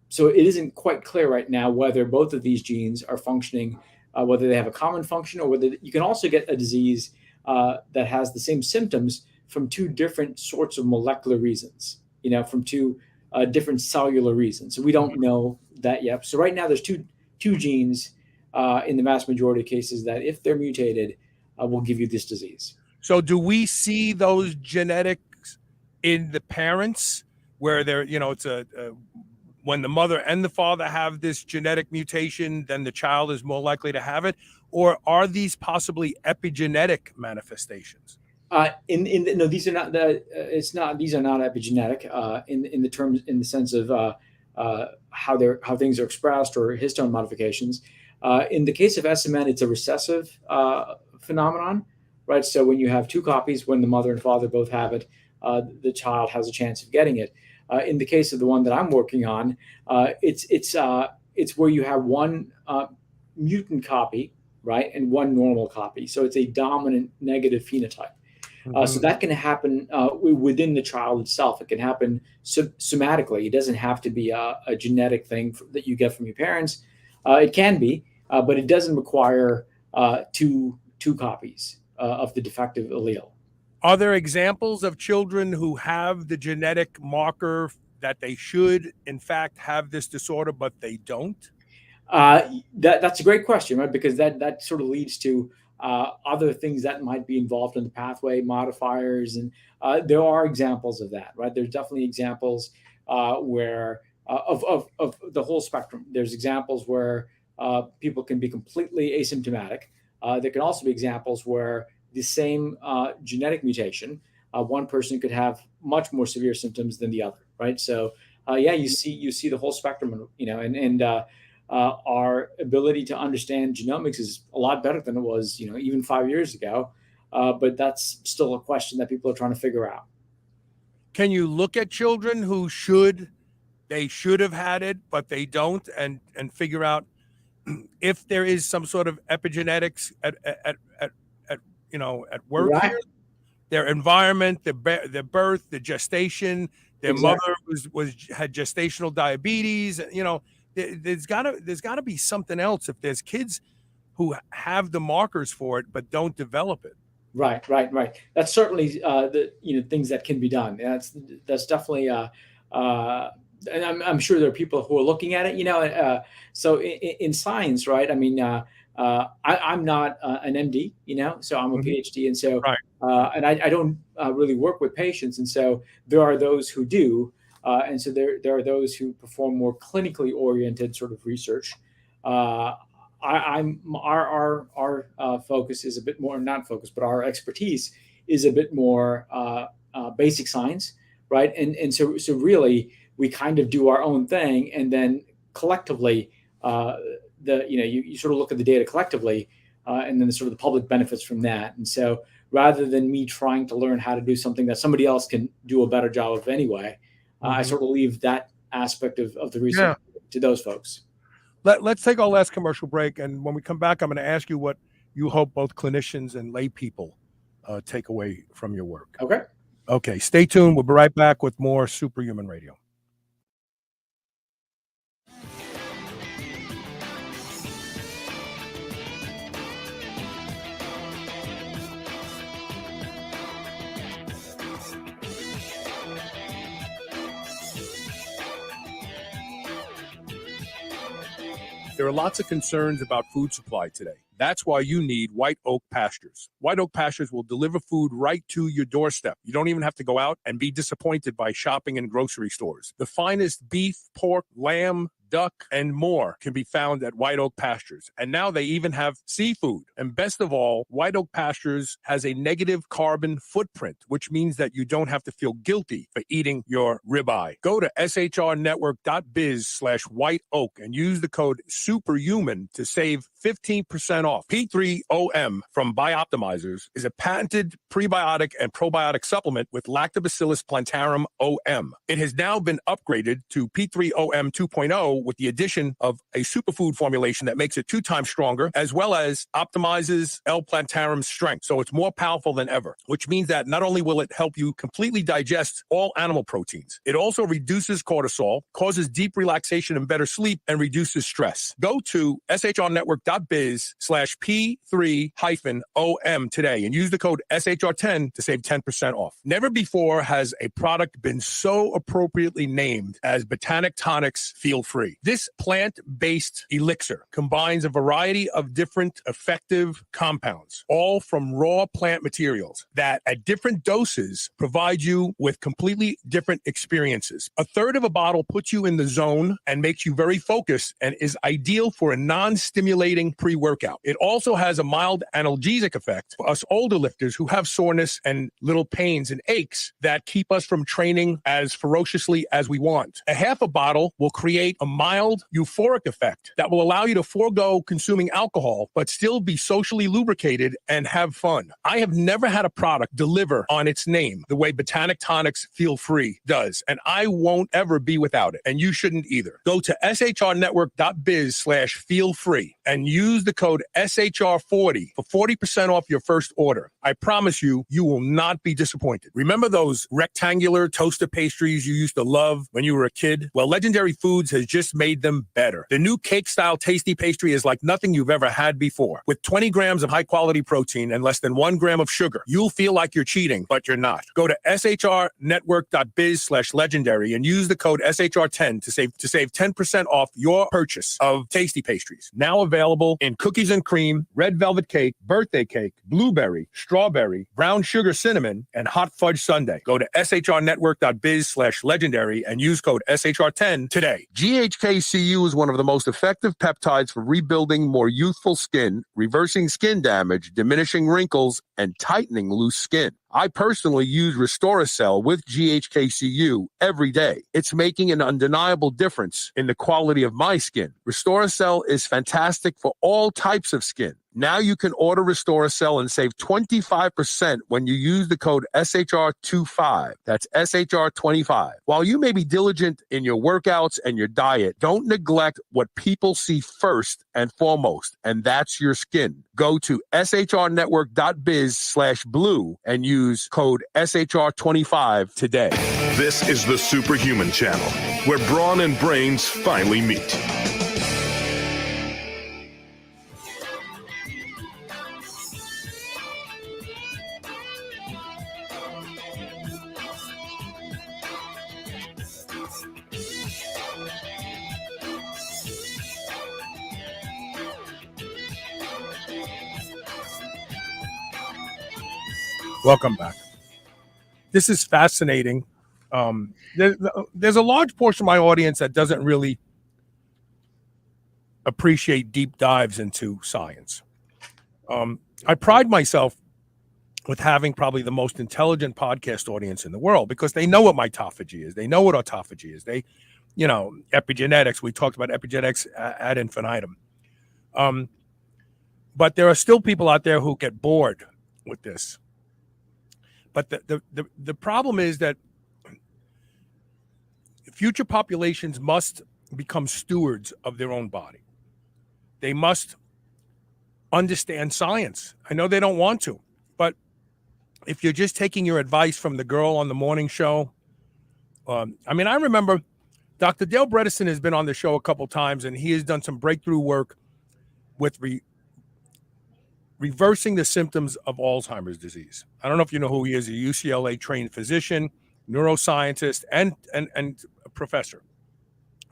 Speaker 4: So it isn't quite clear right now whether both of these genes are functioning, whether they have a common function, or whether you can also get a disease that has the same symptoms from two different sorts of molecular reasons, from two different cellular reasons. So we don't know that yet. So right now there's two genes in the vast majority of cases that, if they're mutated, will give you this disease.
Speaker 3: So do we see those genetics in the parents, where they're, it's when the mother and the father have this genetic mutation, then the child is more likely to have it? Or are these possibly epigenetic manifestations?
Speaker 4: No, these are not. These are not epigenetic in the sense of how things are expressed, or histone modifications. In the case of SMN, it's a recessive phenomenon, right? So when you have two copies, when the mother and father both have it, the child has a chance of getting it. In the case of the one that I'm working on, it's where you have one mutant copy, right, and one normal copy. So it's a dominant negative phenotype. So that can happen within the child itself. It can happen somatically. It doesn't have to be a genetic thing that you get from your parents. It can be, but it doesn't require two 2 copies of the defective allele.
Speaker 3: Are there examples of children who have the genetic marker that they should, in fact, have this disorder, but they don't?
Speaker 4: That's a great question, right? Because that sort of leads to other things that might be involved in the pathway, modifiers, and there are examples of that, right? There's definitely examples where of the whole spectrum. There's examples where people can be completely asymptomatic. There can also be examples where the same genetic mutation, one person could have much more severe symptoms than the other, right? So yeah, you see the whole spectrum, and our ability to understand genomics is a lot better than it was, even 5 years ago. But that's still a question that people are trying to figure out.
Speaker 3: Can you look at children who should have had it, but they don't, and figure out if there is some sort of epigenetics at work
Speaker 4: Right.
Speaker 3: here? Their environment, their birth, the gestation, their
Speaker 4: Exactly.
Speaker 3: mother had gestational diabetes. There's gotta be something else if there's kids who have the markers for it but don't develop it.
Speaker 4: Right. That's certainly the things that can be done. That's definitely and I'm sure there are people who are looking at it. So in science, right? I mean, I'm not an MD, so I'm a PhD, and so
Speaker 3: Right.
Speaker 4: and I don't really work with patients, and so there are those who do, and so there are those who perform more clinically oriented sort of research. Our focus is a bit more, not focus, but our expertise is a bit more basic science, right? And so really we kind of do our own thing, and then collectively, you sort of look at the data collectively, and then sort of the public benefits from that. And so rather than me trying to learn how to do something that somebody else can do a better job of anyway, I sort of leave that aspect of the research to those folks.
Speaker 3: Let's take our last commercial break, and when we come back, I'm going to ask you what you hope both clinicians and lay people take away from your work. Okay, stay tuned. We'll be right back with more Superhuman Radio. There are lots of concerns about food supply today. That's why you need White Oak Pastures. White Oak Pastures will deliver food right to your doorstep. You don't even have to go out and be disappointed by shopping in grocery stores. The finest beef, pork, lamb, duck, and more can be found at White Oak Pastures. And now they even have seafood. And best of all, White Oak Pastures has a negative carbon footprint, which means that you don't have to feel guilty for eating your ribeye. Go to shrnetwork.biz/white oak and use the code SUPERHUMAN to save 15% off. P3OM from Bioptimizers is a patented prebiotic and probiotic supplement with Lactobacillus plantarum OM. It has now been upgraded to P3OM 2.0 with the addition of a superfood formulation that makes it 2 times stronger, as well as optimizes L. plantarum's strength. So it's more powerful than ever, which means that not only will it help you completely digest all animal proteins, it also reduces cortisol, causes deep relaxation and better sleep, and reduces stress. Go to shrnetwork.biz/P3-OM today and use the code SHR10 to save 10% off. Never before has a product been so appropriately named as Botanic Tonics Feel Free. This plant-based elixir combines a variety of different effective compounds, all from raw plant materials that at different doses provide you with completely different experiences. A third of a bottle puts you in the zone and makes you very focused and is ideal for a non-stimulating pre-workout. It also has a mild analgesic effect for us older lifters who have soreness and little pains and aches that keep us from training as ferociously as we want. A half a bottle will create a mild euphoric effect that will allow you to forego consuming alcohol, but still be socially lubricated and have fun. I have never had a product deliver on its name the way Botanic Tonics Feel Free does, and I won't ever be without it, and you shouldn't either. Go to shrnetwork.biz/feel-free and use the code SHR40 for 40% off your first order. I promise you, you will not be disappointed. Remember those rectangular toaster pastries you used to love when you were a kid? Well, Legendary Foods has just just made them better. The new cake-style tasty pastry is like nothing you've ever had before. With 20 grams of high-quality protein and less than 1 gram of sugar, you'll feel like you're cheating, but you're not. Go to shrnetwork.biz/legendary and use the code SHR10 to save 10% off your purchase of tasty pastries. Now available in cookies and cream, red velvet cake, birthday cake, blueberry, strawberry, brown sugar cinnamon, and hot fudge sundae. Go to shrnetwork.biz/legendary and use code SHR10 today. GHKCU is one of the most effective peptides for rebuilding more youthful skin, reversing skin damage, diminishing wrinkles, and tightening loose skin. I personally use Restoracell with GHKCU every day. It's making an undeniable difference in the quality of my skin. Restoracell is fantastic for all types of skin. Now you can order Restoracell and save 25% when you use the code SHR25. That's SHR25. While you may be diligent in your workouts and your diet, don't neglect what people see first and foremost, and that's your skin. Go to shrnetwork.biz/blue and use code SHR25 today.
Speaker 2: This is the Superhuman Channel, where brawn and brains finally meet.
Speaker 3: Welcome back. This is fascinating. There's a large portion of my audience that doesn't really appreciate deep dives into science. I pride myself with having probably the most intelligent podcast audience in the world because they know what mitophagy is. They know what autophagy is. They, epigenetics. We talked about epigenetics ad infinitum. But there are still people out there who get bored with this. But the problem is that future populations must become stewards of their own body. They must understand science. I know they don't want to, but if you're just taking your advice from the girl on the morning show, I remember Dr. Dale Bredesen has been on the show a couple times, and he has done some breakthrough work with reversing the symptoms of Alzheimer's disease. I don't know if you know who he is, a UCLA trained physician, neuroscientist, and a professor.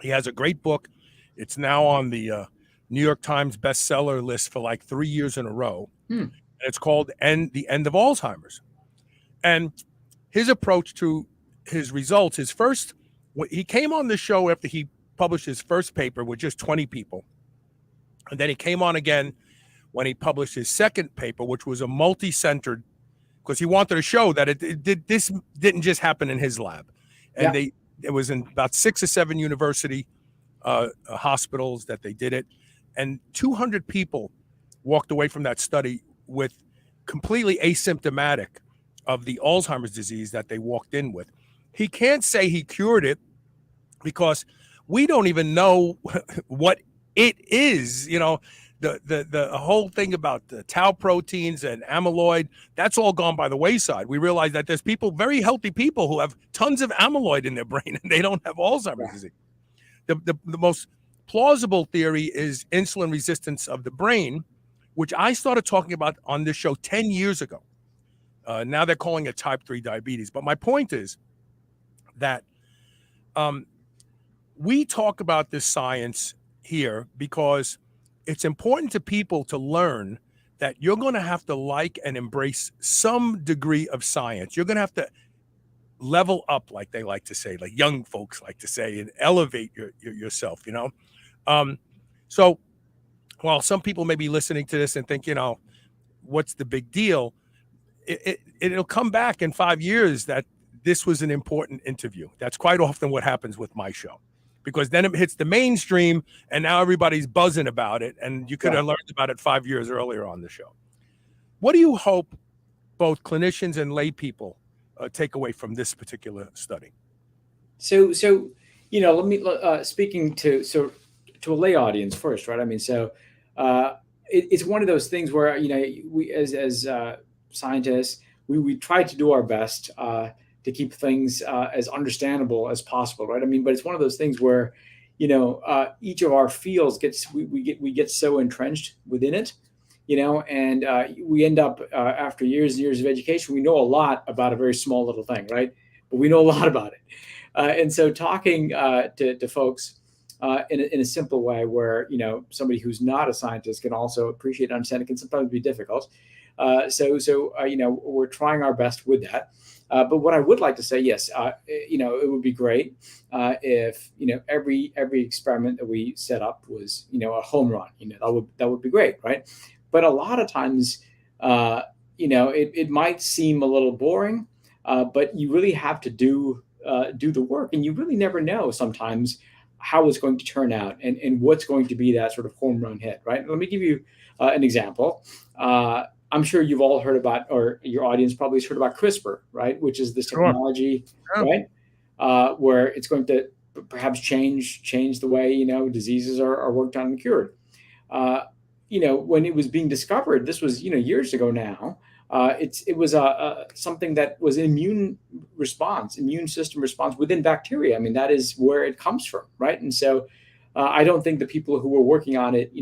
Speaker 3: He has a great book. It's now on the New York Times bestseller list for like 3 years in a row. And it's called The End of Alzheimer's. And his approach to his results, he came on the show after he published his first paper with just 20 people. And then he came on again when he published his second paper, which was a multi-centered, because he wanted to show that this didn't just happen in his lab. And it was in about 6 or 7 university hospitals that they did it. And 200 people walked away from that study with completely asymptomatic of the Alzheimer's disease that they walked in with. He can't say he cured it because we don't even know what it is, The whole thing about the tau proteins and amyloid, that's all gone by the wayside. We realize that there's very healthy people who have tons of amyloid in their brain and they don't have Alzheimer's disease. The most plausible theory is insulin resistance of the brain, which I started talking about on this show 10 years ago. Now they're calling it type 3 diabetes. But my point is that we talk about this science here because it's important to people to learn that you're going to have to like and embrace some degree of science. You're going to have to level up, like they like to say, like young folks like to say, and elevate yourself, So while some people may be listening to this and think, what's the big deal? It'll come back in 5 years that this was an important interview. That's quite often what happens with my show. Because then it hits the mainstream and now everybody's buzzing about it. And you could have learned about it 5 years earlier on the show. What do you hope both clinicians and lay people take away from this particular study?
Speaker 4: So let me speaking to a lay audience first, right? It's one of those things where we as scientists we try to do our best to keep things as understandable as possible, right? But it's one of those things where, each of our fields we get so entrenched within it, and we end up after years and years of education, we know a lot about a very small little thing, right? But we know a lot about it. And so talking to folks in a simple way where, somebody who's not a scientist can also appreciate and understand it can sometimes be difficult. We're trying our best with that. But what I would like to say, yes, it would be great if, every experiment that we set up was, a home run. That would be great, right? But a lot of times, it might seem a little boring, but you really have to do the work, and you really never know sometimes how it's going to turn out and what's going to be that sort of home run hit, right? Let me give you an example. I'm sure you've all heard about, or your audience probably has heard about CRISPR, right? Which is this technology, right? Where it's going to perhaps change the way, diseases are worked on and cured. When it was being discovered, this was, years ago now, it was something that was immune system response within bacteria. I mean, that is where it comes from, right? And so I don't think the people who were working on it,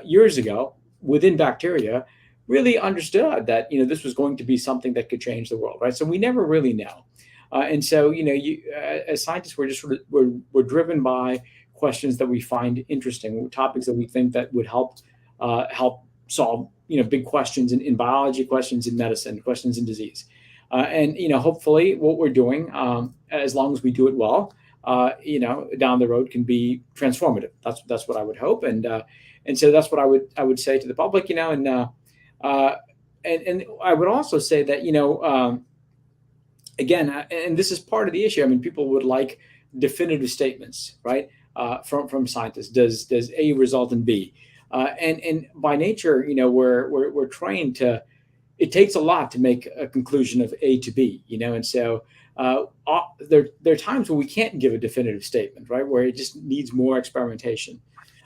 Speaker 4: years ago within bacteria really understood that, this was going to be something that could change the world, right? So we never really know. And so, as scientists, we're just we're driven by questions that we find interesting, topics that we think that would help solve big questions in biology, questions in medicine, questions in disease, and hopefully what we're doing, as long as we do it well, down the road can be transformative. That's what I would hope, and so that's what I would say to the public, and I would also say that again, and this is part of the issue. I mean, people would like definitive statements, right? From scientists. Does A result in B? And by nature, we're trained to. It takes a lot to make a conclusion of A to B, and so there are times when we can't give a definitive statement, right? Where it just needs more experimentation,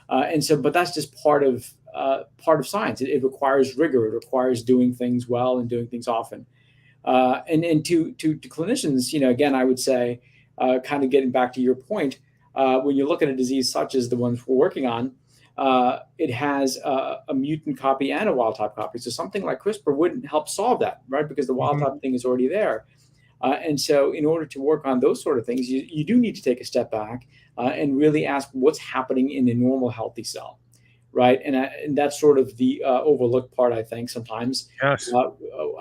Speaker 4: and so, but that's just part of science. It requires rigor. It requires doing things well and doing things often. And to clinicians, again, I would say, kind of getting back to your point, when you look at a disease such as the ones we're working on, it has a mutant copy and a wild type copy. So something like CRISPR wouldn't help solve that, right? Because the wild type thing is already there. And so in order to work on those sort of things, you do need to take a step back and really ask what's happening in a normal, healthy cell, right? And that's sort of the overlooked part, I think, sometimes.
Speaker 3: Yes.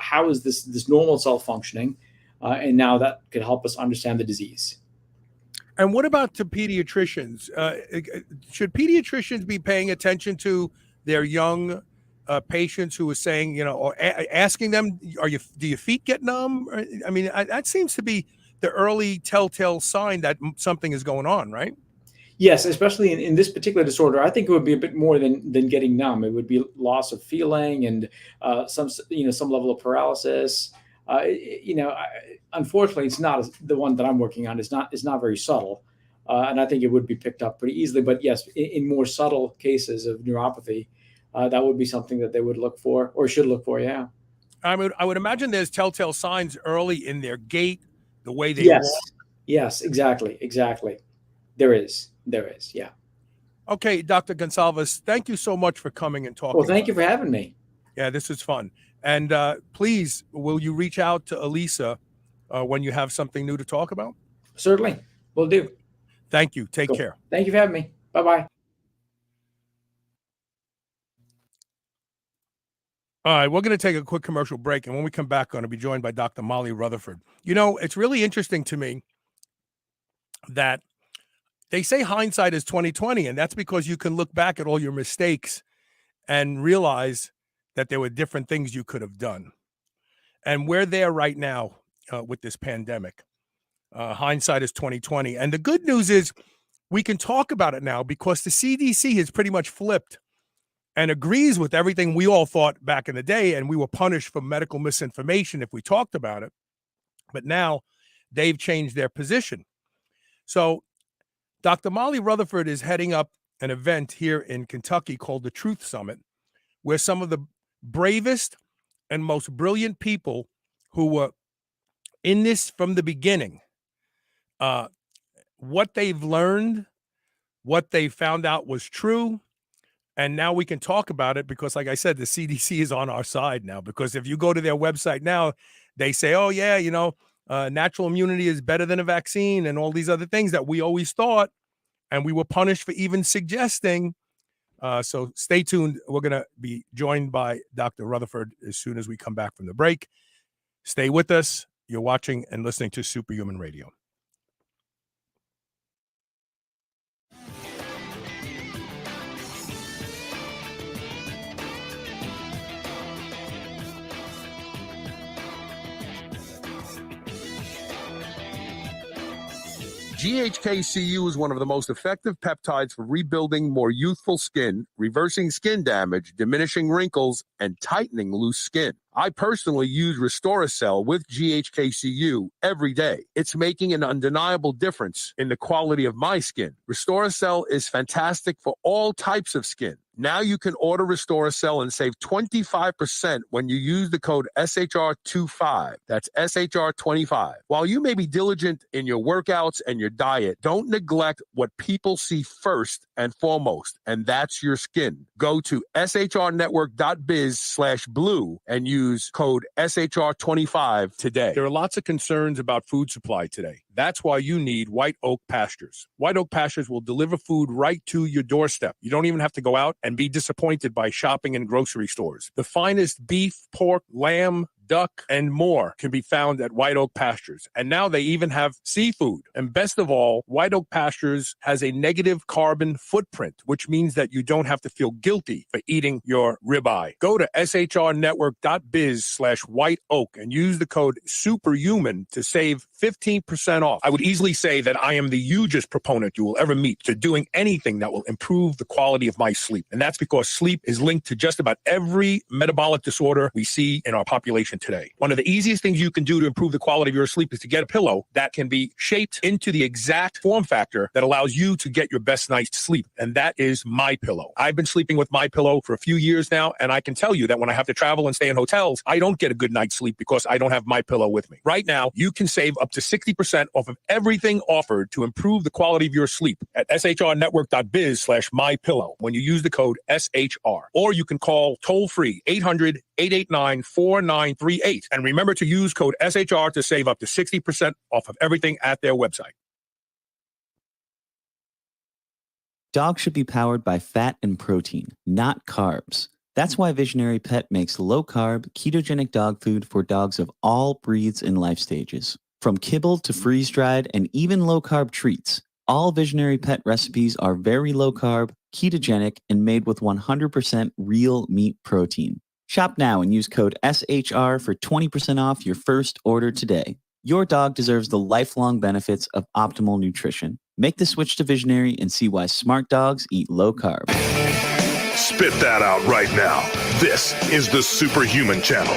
Speaker 4: How is this normal cell functioning? And now that could help us understand the disease.
Speaker 3: And what about to pediatricians? Should pediatricians be paying attention to their young patients who are saying, or asking them, do your feet get numb? I mean, that seems to be the early telltale sign that something is going on, right?
Speaker 4: Yes, especially in this particular disorder, I think it would be a bit more than getting numb. It would be loss of feeling and some level of paralysis. Unfortunately, it's not the one that I'm working on. It's not very subtle, and I think it would be picked up pretty easily. But yes, in more subtle cases of neuropathy, that would be something that they would look for or should look for. Yeah,
Speaker 3: I would imagine there's telltale signs early in their gait, the way they
Speaker 4: walk. Yes, exactly. There is. Yeah.
Speaker 3: Okay, Dr. Gonsalvez, thank you so much for coming and talking.
Speaker 4: Well, thank you for having me.
Speaker 3: Yeah, this is fun. And please, will you reach out to Elisa when you have something new to talk about?
Speaker 4: Certainly. Will do.
Speaker 3: Thank you. Take care.
Speaker 4: Thank you for having me. Bye-bye.
Speaker 3: All right, we're going to take a quick commercial break. And when we come back, I'm going to be joined by Dr. Molly Rutherford. It's really interesting to me that they say hindsight is 20/20, and that's because you can look back at all your mistakes and realize that there were different things you could have done. And we're there right now with this pandemic. Hindsight is 20/20. And the good news is we can talk about it now because the CDC has pretty much flipped and agrees with everything we all thought back in the day, and we were punished for medical misinformation if we talked about it. But now they've changed their position. So Dr. Molly Rutherford is heading up an event here in Kentucky called the Truth Summit, where some of the bravest and most brilliant people who were in this from the beginning, what they've learned what they found out was true. And now we can talk about it because, like I said, the CDC is on our side now, because if you go to their website now, they say, oh, yeah, natural immunity is better than a vaccine and all these other things that we always thought. And we were punished for even suggesting. So stay tuned. We're going to be joined by Dr. Rutherford as soon as we come back from the break. Stay with us. You're watching and listening to Superhuman Radio. GHKCU is one of the most effective peptides for rebuilding more youthful skin, reversing skin damage, diminishing wrinkles, and tightening loose skin. I personally use Restoracell with GHKCU every day. It's making an undeniable difference in the quality of my skin. Restoracell is fantastic for all types of skin. Now you can order Restoracell and save 25% when you use the code SHR25. That's SHR25. While you may be diligent in your workouts and your diet, don't neglect what people see first and foremost, and that's your skin. Go to shrnetwork.biz/blue and use code SHR25 today. There are lots of concerns about food supply today. That's why you need White Oak Pastures. White Oak Pastures will deliver food right to your doorstep. You don't even have to go out and be disappointed by shopping in grocery stores. The finest beef, pork, lamb, duck, and more can be found at White Oak Pastures. And now they even have seafood. And best of all, White Oak Pastures has a negative carbon footprint, which means that you don't have to feel guilty for eating your ribeye. Go to shrnetwork.biz/white oak and use the code SUPERHUMAN to save 15% off. I would easily say that I am the hugest proponent you will ever meet to doing anything that will improve the quality of my sleep. And that's because sleep is linked to just about every metabolic disorder we see in our population today. One of the easiest things you can do to improve the quality of your sleep is to get a pillow that can be shaped into the exact form factor that allows you to get your best night's sleep. And that is MyPillow. I've been sleeping with MyPillow for a few years now, and I can tell you that when I have to travel and stay in hotels, I don't get a good night's sleep because I don't have MyPillow with me. Right now, you can save up to 60% off of everything offered to improve the quality of your sleep at shrnetwork.biz/MyPillow when you use the code SHR. Or you can call toll-free 800-889-4938. And remember to use code SHR to save up to 60% off of everything at their website.
Speaker 5: Dogs should be powered by fat and protein, not carbs. That's why Visionary Pet makes low-carb, ketogenic dog food for dogs of all breeds and life stages. From kibble to freeze-dried and even low-carb treats, all Visionary Pet recipes are very low-carb, ketogenic, and made with 100% real meat protein. Shop now and use code SHR for 20% off your first order today. Your dog deserves the lifelong benefits of optimal nutrition. Make the switch to Visionary and see why smart dogs eat low carb.
Speaker 2: Spit that out right now. This is the Superhuman Channel.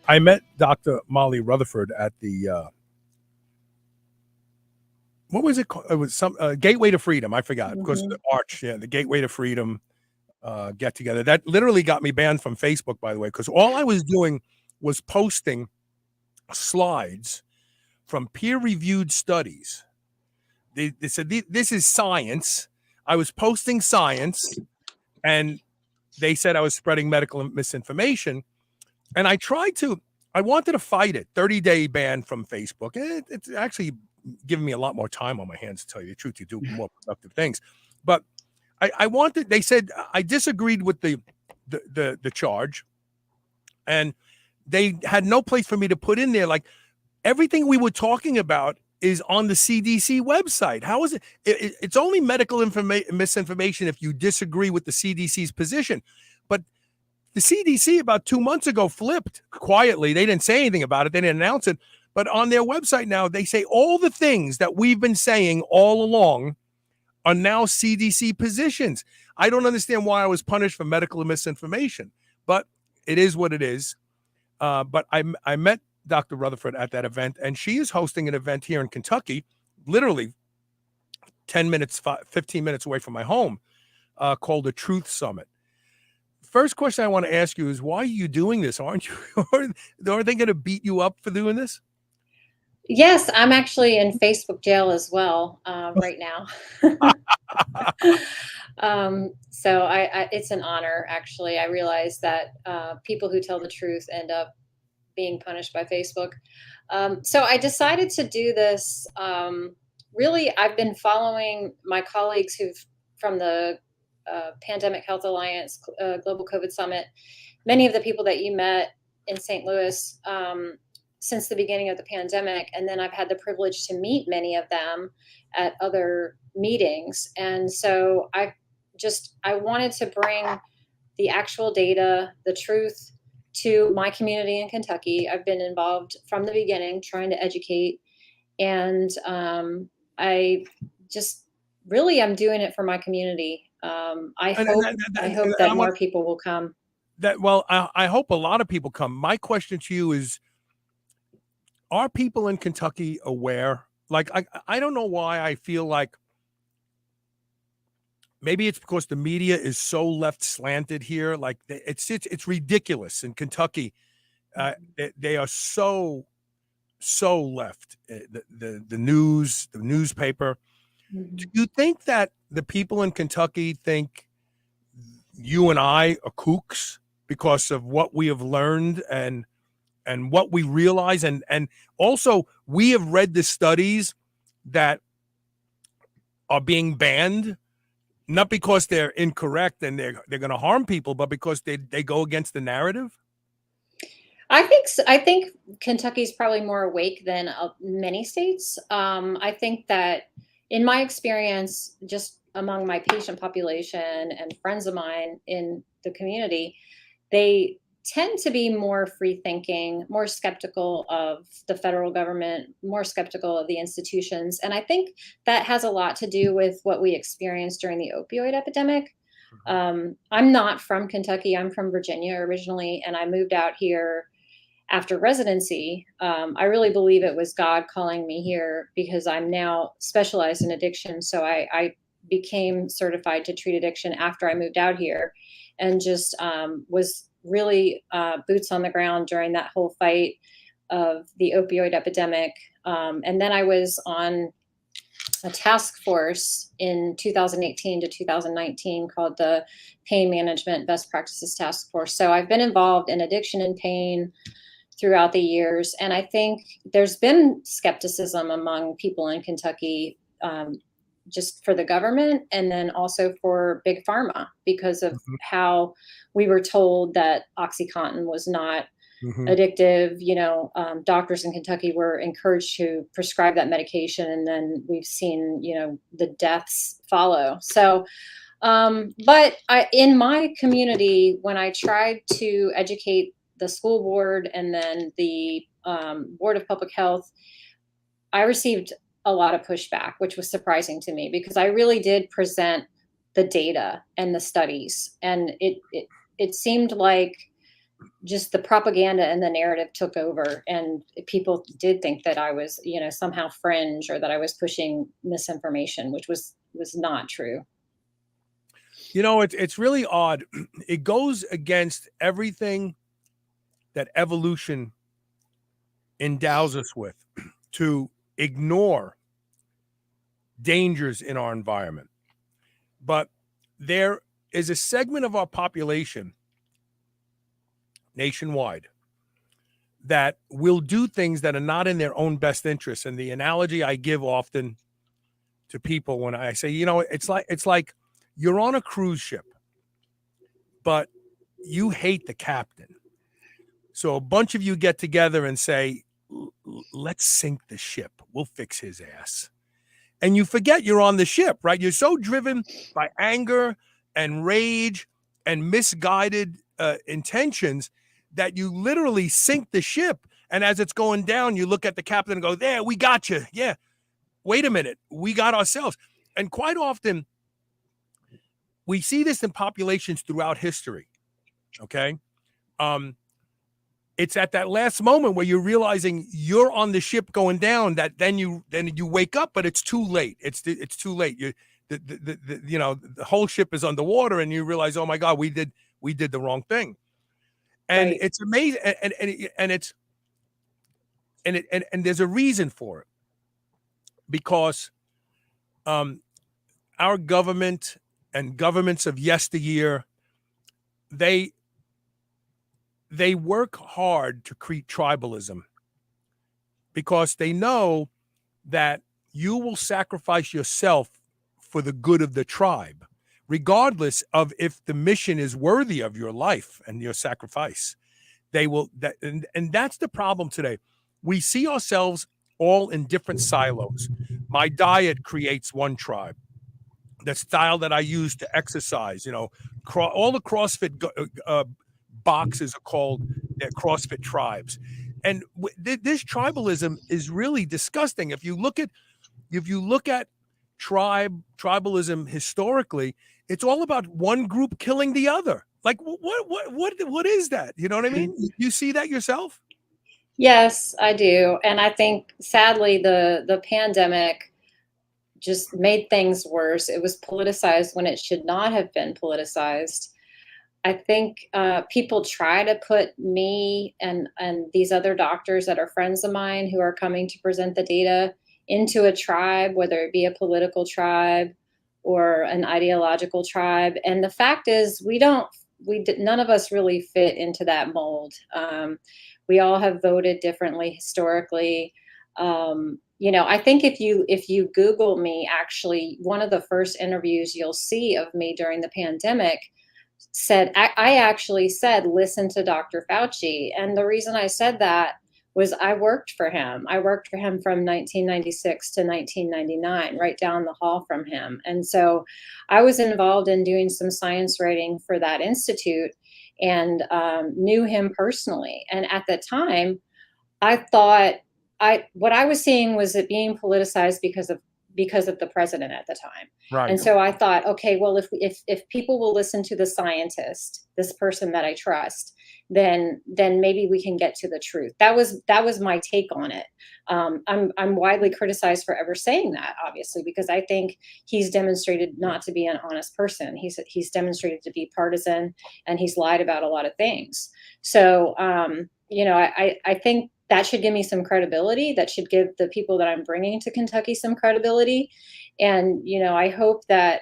Speaker 3: I met Dr. Molly Rutherford at the what was it called? It was some Gateway to Freedom. I forgot because of the Arch. Yeah, the Gateway to Freedom get together. That literally got me banned from Facebook, by the way, because all I was doing was posting slides from peer-reviewed studies. They said this is science. I was posting science, and they said I was spreading medical misinformation. And I wanted to fight it. 30-day ban from Facebook. It's actually giving me a lot more time on my hands, to tell you the truth, to do more productive things. But they said I disagreed with the charge, and they had no place for me to put in there. Like, everything we were talking about is on the CDC website. How is it? It's only medical misinformation if you disagree with the CDC's position. But the CDC about 2 months ago flipped quietly. They didn't say anything about it. They didn't announce it. But on their website now, they say all the things that we've been saying all along are now CDC positions. I don't understand why I was punished for medical misinformation, but it is what it is. But I met Dr. Rutherford at that event, and she is hosting an event here in Kentucky, literally 15 minutes away from my home, called the Truth Summit. first question I want to ask you is, why are you doing this? Aren't you? Aren't they going to beat you up for doing this?
Speaker 6: Yes, I'm actually in Facebook jail as well right now. So it's an honor, actually. I realize that people who tell the truth end up being punished by Facebook. So I decided to do this. Really, I've been following my colleagues from the Pandemic Health Alliance Global COVID Summit, many of the people that you met in St. Louis since the beginning of the pandemic. And then I've had the privilege to meet many of them at other meetings. And so I wanted to bring the actual data, the truth, to my community in Kentucky. I've been involved from the beginning, trying to educate. And I just really am doing it for my community. I hope that more people will come.
Speaker 3: I hope a lot of people come. My question to you is, are people in Kentucky aware? Like, I don't know why I feel like maybe it's because the media is so left slanted here. Like, it's ridiculous in Kentucky. They are so left. The news, the newspaper. Mm-hmm. Do you think that the people in Kentucky think you and I are kooks because of what we have learned and what we realize? And also, we have read the studies that are being banned, not because they're incorrect and they're going to harm people, but because they go against the narrative.
Speaker 6: I think Kentucky's probably more awake than many states. I think that in my experience, just among my patient population and friends of mine in the community, they tend to be more free thinking, more skeptical of the federal government, more skeptical of the institutions. And I think that has a lot to do with what we experienced during the opioid epidemic. I'm not from Kentucky. I'm from Virginia originally, and I moved out here after residency. I really believe it was God calling me here because I'm now specialized in addiction. So I became certified to treat addiction after I moved out here, and just was really boots on the ground during that whole fight of the opioid epidemic. And then I was on a task force in 2018 to 2019 called the Pain Management Best Practices Task Force. So I've been involved in addiction and pain throughout the years. And I think there's been skepticism among people in Kentucky, just for the government and then also for big pharma, because of how we were told that OxyContin was not addictive. Doctors in Kentucky were encouraged to prescribe that medication, and then we've seen, the deaths follow. So, but in my community, when I tried to educate the school board and then the Board of Public Health, I received a lot of pushback, which was surprising to me because I really did present the data and the studies, and it seemed like just the propaganda and the narrative took over, and people did think that I was, somehow fringe or that I was pushing misinformation, which was not true.
Speaker 3: It's really odd. It goes against everything that evolution endows us with, to ignore dangers in our environment. But there is a segment of our population nationwide that will do things that are not in their own best interest. And the analogy I give often to people when I say, it's like you're on a cruise ship, but you hate the captain. So a bunch of you get together and say, let's sink the ship. We'll fix his ass. And you forget you're on the ship, right? You're so driven by anger and rage and misguided intentions that you literally sink the ship. And as it's going down, you look at the captain and go, there, we got you. Yeah. Wait a minute. We got ourselves. And quite often we see this in populations throughout history. Okay. It's at that last moment where you're realizing you're on the ship going down that then you wake up, but it's too late. It's too late. The whole ship is underwater, and you realize, oh my God, we we did the wrong thing. And
Speaker 6: Right.
Speaker 3: it's amazing, and there's a reason for it, because our government and governments of yesteryear, they work hard to create tribalism, because they know that you will sacrifice yourself for the good of the tribe, regardless of if the mission is worthy of your life and your sacrifice. They will, and that's the problem today. We see ourselves all in different silos. My diet creates one tribe. The style that I use to exercise, all the CrossFit boxes are called CrossFit tribes. And this tribalism is really disgusting. If you look at tribalism historically, it's all about one group killing the other. Like, what is that? You know what I mean? You see that yourself?
Speaker 6: Yes, I do. And I think sadly the pandemic just made things worse. It was politicized when it should not have been politicized. I think people try to put me and these other doctors that are friends of mine who are coming to present the data into a tribe, whether it be a political tribe or an ideological tribe. And the fact is, none of us really fit into that mold. We all have voted differently historically. I think if you Google me, actually, one of the first interviews you'll see of me during the pandemic said, I actually said, listen to Dr. Fauci. And the reason I said that was I worked for him. I worked for him from 1996 to 1999, right down the hall from him. And so I was involved in doing some science writing for that institute, and knew him personally. And at the time, I thought what I was seeing was it being politicized because of the president at the time.
Speaker 3: Right.
Speaker 6: And so I thought, okay, well, if people will listen to the scientist, this person that I trust, then maybe we can get to the truth. That was my take on it. I'm widely criticized for ever saying that, obviously, because I think he's demonstrated not to be an honest person. He's demonstrated to be partisan, and he's lied about a lot of things. So, I think that should give me some credibility. That should give the people that I'm bringing to Kentucky some credibility. And, I hope that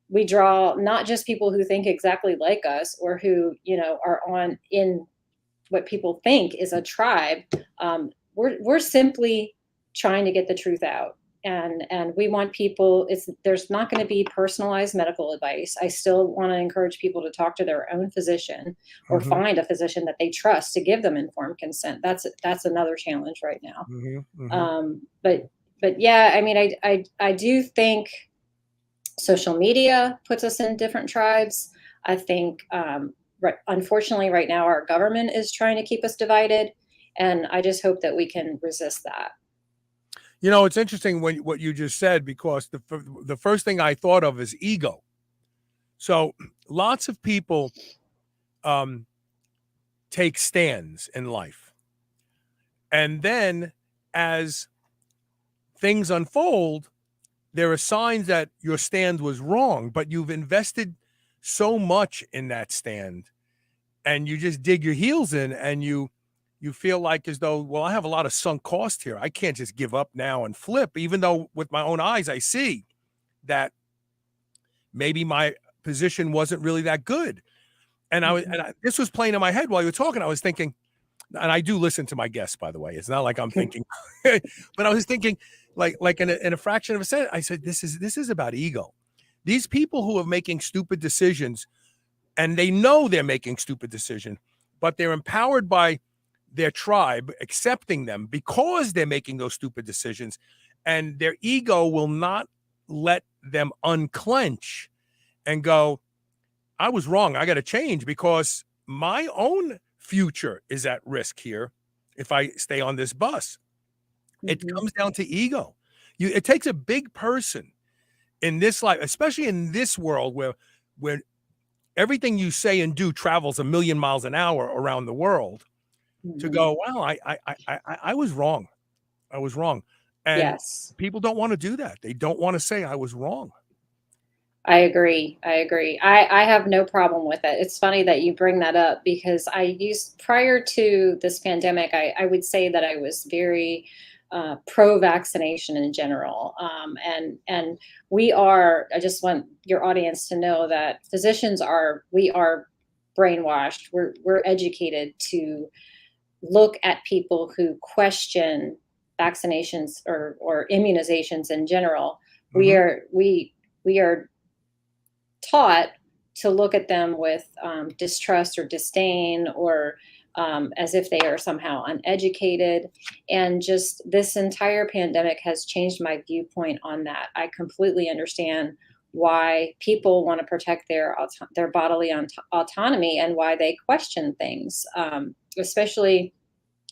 Speaker 6: we draw not just people who think exactly like us, or who, are in what people think is a tribe. We're simply trying to get the truth out. And we want people, there's not going to be personalized medical advice. I still want to encourage people to talk to their own physician, or find a physician that they trust to give them informed consent. That's another challenge right now. But yeah, I mean, I do think social media puts us in different tribes. I think, unfortunately, right now, our government is trying to keep us divided. And I just hope that we can resist that.
Speaker 3: It's interesting what you just said, because the first thing I thought of is ego. So lots of people take stands in life. And then as things unfold, there are signs that your stand was wrong, but you've invested so much in that stand, and you just dig your heels in, and you feel like as though, well, I have a lot of sunk cost here. I can't just give up now and flip, even though with my own eyes, I see that maybe my position wasn't really that good. And this was playing in my head while you were talking. I was thinking, and I do listen to my guests, by the way. It's not like I'm thinking, but I was thinking like in a fraction of a second, I said, this is about ego. These people who are making stupid decisions, and they know they're making stupid decisions, but they're empowered by their tribe accepting them because they're making those stupid decisions, and their ego will not let them unclench and go, I was wrong. I got to change, because my own future is at risk here if I stay on this bus. It comes down to ego. It takes a big person in this life, especially in this world where everything you say and do travels 1,000,000 miles an hour around the world, to go, well, I was wrong. I was wrong. And
Speaker 6: Yes.
Speaker 3: people don't want to do that. They don't want to say I was wrong.
Speaker 6: I agree. I agree. I have no problem with it. It's funny that you bring that up because prior to this pandemic, I would say that I was very pro-vaccination in general. And I just want your audience to know that we are brainwashed. We're educated to look at people who question vaccinations or immunizations in general. We
Speaker 3: Mhm.
Speaker 6: are we are taught to look at them with distrust or disdain or as if they are somehow uneducated. And just this entire pandemic has changed my viewpoint on that. I completely understand why people want to protect their bodily autonomy and why they question things, especially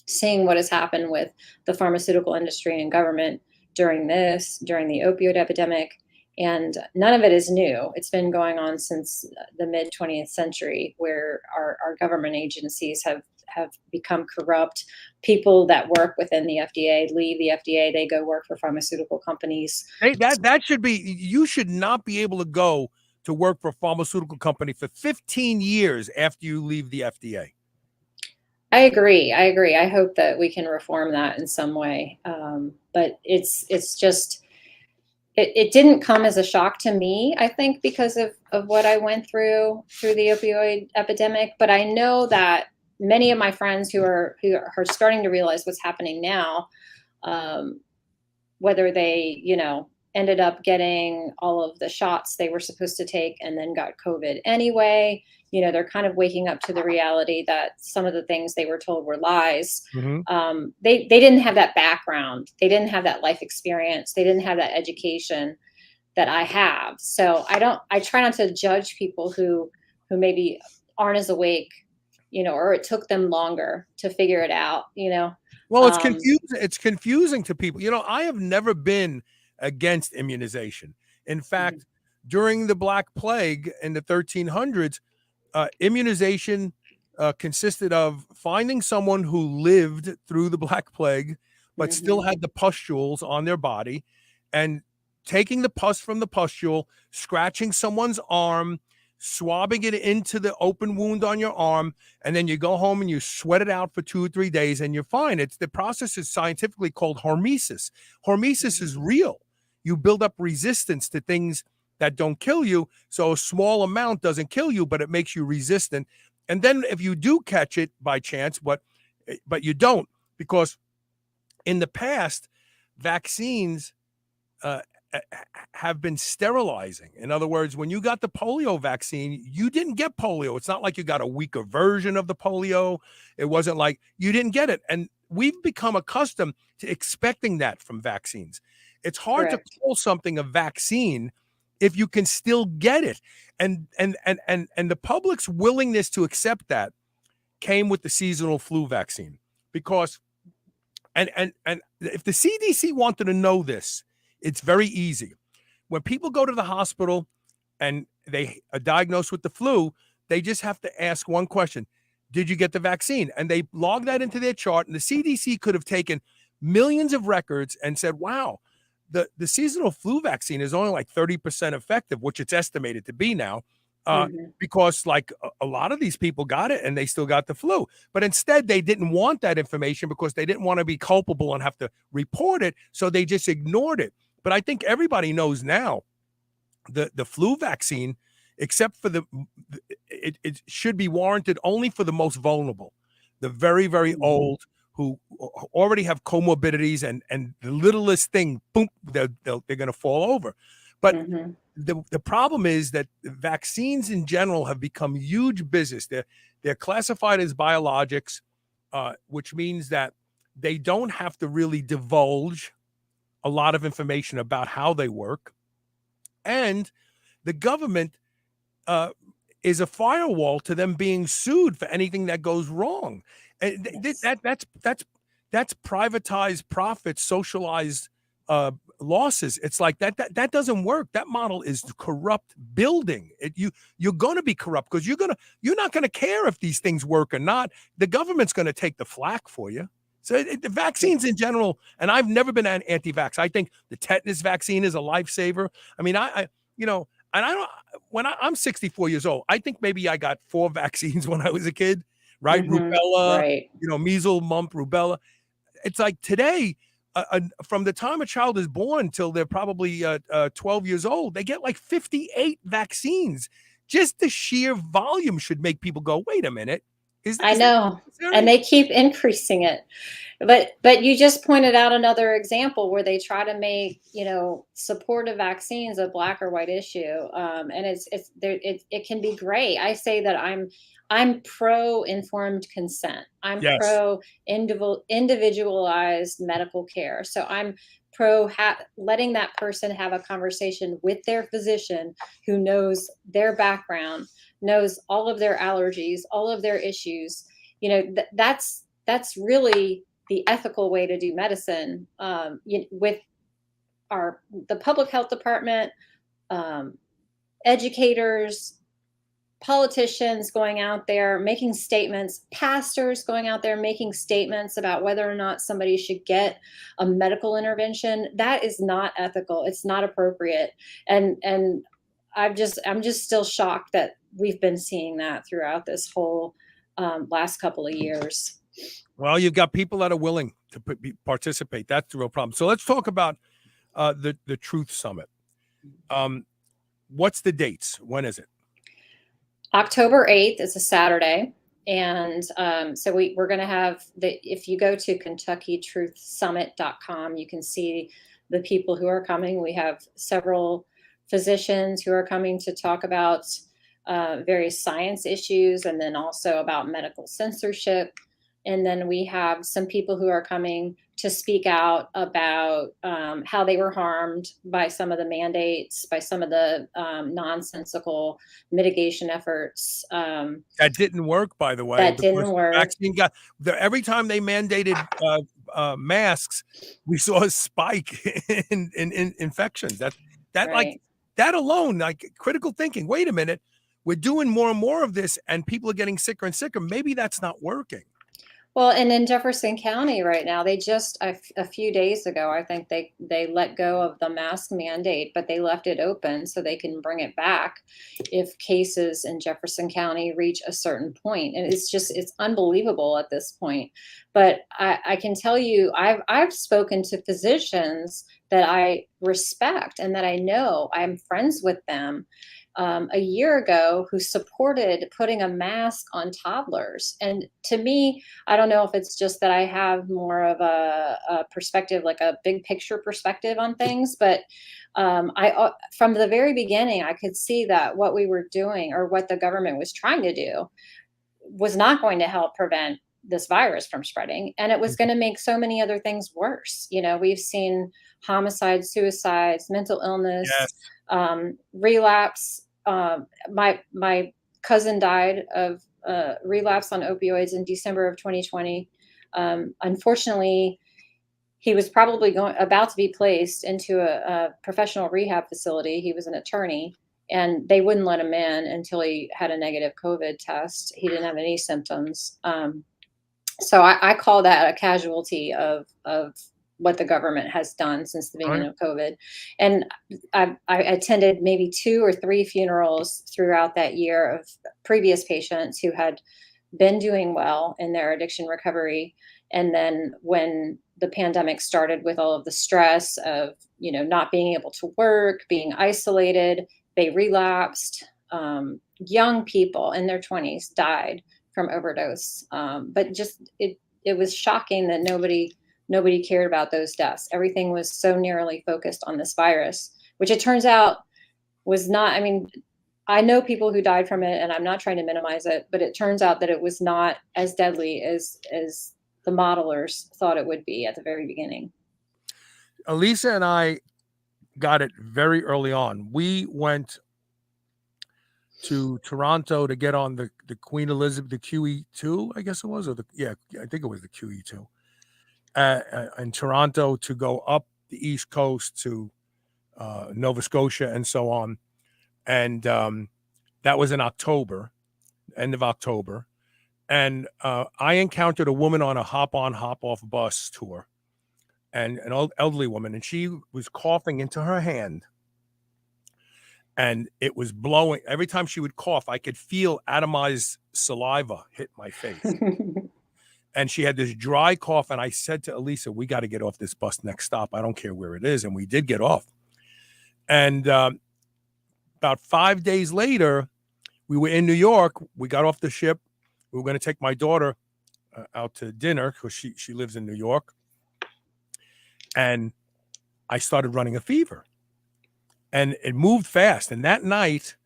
Speaker 6: seeing what has happened with the pharmaceutical industry and government during the opioid epidemic. And none of it is new. It's been going on since the mid 20th century, where our government agencies have become corrupt. People that work within the FDA leave the FDA, they go work for pharmaceutical companies.
Speaker 3: Hey, that should be, you should not be able to go to work for a pharmaceutical company for 15 years after you leave the FDA.
Speaker 6: I agree. I agree. I hope that we can reform that in some way. But it's just it didn't come as a shock to me, I think, because of what I went through the opioid epidemic. But I know that many of my friends who are starting to realize what's happening now, um, whether they, ended up getting all of the shots they were supposed to take and then got COVID anyway. They're kind of waking up to the reality that some of the things they were told were lies.
Speaker 3: Mhm.
Speaker 6: They didn't have that background. They didn't have that life experience. They didn't have that education that I have. So I try not to judge people who maybe aren't as awake, or it took them longer to figure it out.
Speaker 3: Well, it's
Speaker 6: Um,
Speaker 3: confusing. It's confusing to people. I have never been against immunization. In
Speaker 6: mhm,
Speaker 3: fact, during the Black Plague in the 1300s, immunization consisted of finding someone who lived through the Black Plague, but still
Speaker 6: mhm,
Speaker 3: had the pustules on their body, and taking the pus from the pustule, scratching someone's arm, swabbing it into the open wound on your arm, and then you go home and you sweat it out for 2 or 3 days, and you're fine. The process is scientifically called hormesis. Hormesis is real. You build up resistance to things that don't kill you. So a small amount doesn't kill you, but it makes you resistant. And then if you do catch it by chance, but you don't, because in the past, vaccines uh, have been sterilizing. In other words, when you got the polio vaccine, you didn't get polio. It's not like you got a weaker version of the polio. It wasn't like you didn't get it. And we've become accustomed to expecting that from vaccines. It's hard to
Speaker 6: correct.
Speaker 3: call something a vaccine if you can still get it. And the public's willingness to accept that came with the seasonal flu vaccine, because and if the CDC wanted to know this, it's very easy. When people go to the hospital and they are diagnosed with the flu, they just have to ask one question: did you get the vaccine? And they log that into their chart, and the CDC could have taken millions of records and said, wow, the seasonal flu vaccine is only like 30% effective, which it's estimated to be now, uh,
Speaker 6: Mhm,
Speaker 3: because like a lot of these people got it and they still got the flu. But instead, they didn't want that information because they didn't want to be culpable and have to report it. So they just ignored it. But I think everybody knows now the flu vaccine, except for it should be warranted only for the most vulnerable, the very, very
Speaker 6: mhm,
Speaker 3: old, who already have comorbidities, and the littlest thing, boom, they're going to fall over. But
Speaker 6: mhm,
Speaker 3: the problem is that vaccines in general have become huge business. They're classified as biologics, which means that they don't have to really divulge a lot of information about how they work, and the government uh, is a firewall to them being sued for anything that goes wrong. And
Speaker 6: yes.
Speaker 3: that's privatized profits, socialized losses. It's like that doesn't work. That model is corrupt building. You're going to be corrupt because you're not going to care if these things work or not. The government's going to take the flack for you. So the vaccines in general, and I've never been an anti-vax. I think the tetanus vaccine is a lifesaver. I mean, I and I don't, I'm 64 years old, I think maybe I got 4 vaccines when I was a kid, right? Rubella,
Speaker 6: Right.
Speaker 3: measles, mumps, rubella. It's like today, from the time a child is born till they're probably 12 years old, they get like 58 vaccines. Just the sheer volume should make people go, wait a minute.
Speaker 6: I
Speaker 3: Is that
Speaker 6: know.
Speaker 3: necessary?
Speaker 6: And they keep increasing it. But you just pointed out another example where they try to make, supportive vaccines a black or white issue. And it can be gray. I say that I'm pro informed consent. I'm
Speaker 3: Yes.
Speaker 6: pro individualized medical care. So I'm pro letting that person have a conversation with their physician who knows their background, knows all of their allergies, all of their issues. That's really the ethical way to do medicine, with the public health department, educators, politicians going out there making statements, pastors going out there making statements about whether or not somebody should get a medical intervention. That is not ethical. It's not appropriate. And I'm just still shocked that we've been seeing that throughout this whole last couple of years.
Speaker 3: Well, you've got people that are willing to participate. That's the real problem. So let's talk about the Truth Summit. What's the dates? When is it?
Speaker 6: October 8th is a Saturday. And so we're going to have if you go to KentuckyTruthSummit.com, you can see the people who are coming. We have several physicians who are coming to talk about various science issues, and then also about medical censorship. And then we have some people who are coming to speak out about how they were harmed by some of the mandates, by some of the nonsensical mitigation efforts.
Speaker 3: That didn't work, by the way.
Speaker 6: That didn't work.
Speaker 3: Vaccine every time they mandated masks, we saw a spike in infections. That
Speaker 6: Right.
Speaker 3: like that alone, like critical thinking. Wait a minute, we're doing more and more of this, and people are getting sicker and sicker. Maybe that's not working.
Speaker 6: Well, and in Jefferson County right now, they just a few days ago, I think they let go of the mask mandate, but they left it open so they can bring it back if cases in Jefferson County reach a certain point. And it's unbelievable at this point. But I can tell you, I've spoken to physicians that I respect and that I know. I'm friends with them. A year ago, who supported putting a mask on toddlers. And to me, I don't know if it's just that I have more of a perspective, like a big picture perspective on things, but I from the very beginning, I could see that what we were doing, or what the government was trying to do, was not going to help prevent this virus from spreading, and it was going to make so many other things worse. We've seen homicides, suicides, mental illness,
Speaker 3: Yes.
Speaker 6: Relapse. My cousin died of relapse on opioids in December of 2020. Unfortunately, he was probably about to be placed into a professional rehab facility. He was an attorney, and they wouldn't let him in until he had a negative COVID test. He didn't have any symptoms. So I call that a casualty of what the government has done since the beginning of COVID. And I attended maybe 2 or 3 funerals throughout that year of previous patients who had been doing well in their addiction recovery. And then when the pandemic started, with all of the stress of, not being able to work, being isolated, they relapsed. Young people in their 20s died from overdose. But just, it was shocking that nobody cared about those deaths. Everything was so narrowly focused on this virus, which it turns out was not. I mean, I know people who died from it, and I'm not trying to minimize it, but it turns out that it was not as deadly as the modelers thought it would be at the very beginning.
Speaker 3: Elisa and I got it very early on. We went to Toronto to get on the Queen Elizabeth, the QE2, I guess it was, I think it was the QE2. In Toronto, to go up the East Coast to Nova Scotia and so on. And that was in October, end of October. And I encountered a woman on a hop-on, hop-off bus tour, and an elderly woman, and she was coughing into her hand. and it was blowing. Every time she would cough, I could feel atomized saliva hit my face. And she had this dry cough. And I said to Elisa, we got to get off this bus next stop. I don't care where it is. And we did get off. And about 5 days later, we were in New York. We got off the ship. We were going to take my daughter out to dinner because she lives in New York. And I started running a fever. And it moved fast. And that night,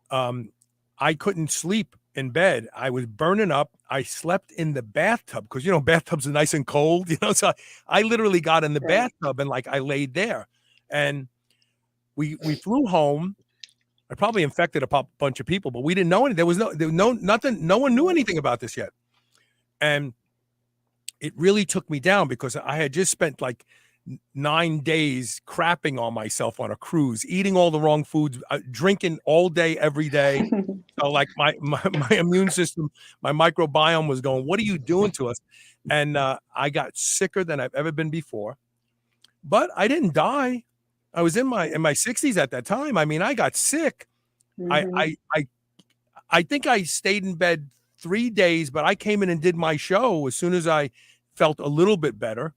Speaker 3: I couldn't sleep in bed. I was burning up. I slept in the bathtub because, bathtubs are nice and cold, so I literally got in the bathtub and I laid there. And we flew home. I probably infected a bunch of people, but we didn't know anything. There was nothing. No one knew anything about this yet. And it really took me down because I had just spent 9 days crapping on myself on a cruise, eating all the wrong foods, drinking all day, every day. So my immune system, my microbiome was going, what are you doing to us? And I got sicker than I've ever been before, but I didn't die. I was in my 60s at that time. I mean, I got sick. I think I stayed in bed 3 days, but I came in and did my show as soon as I felt a little bit better.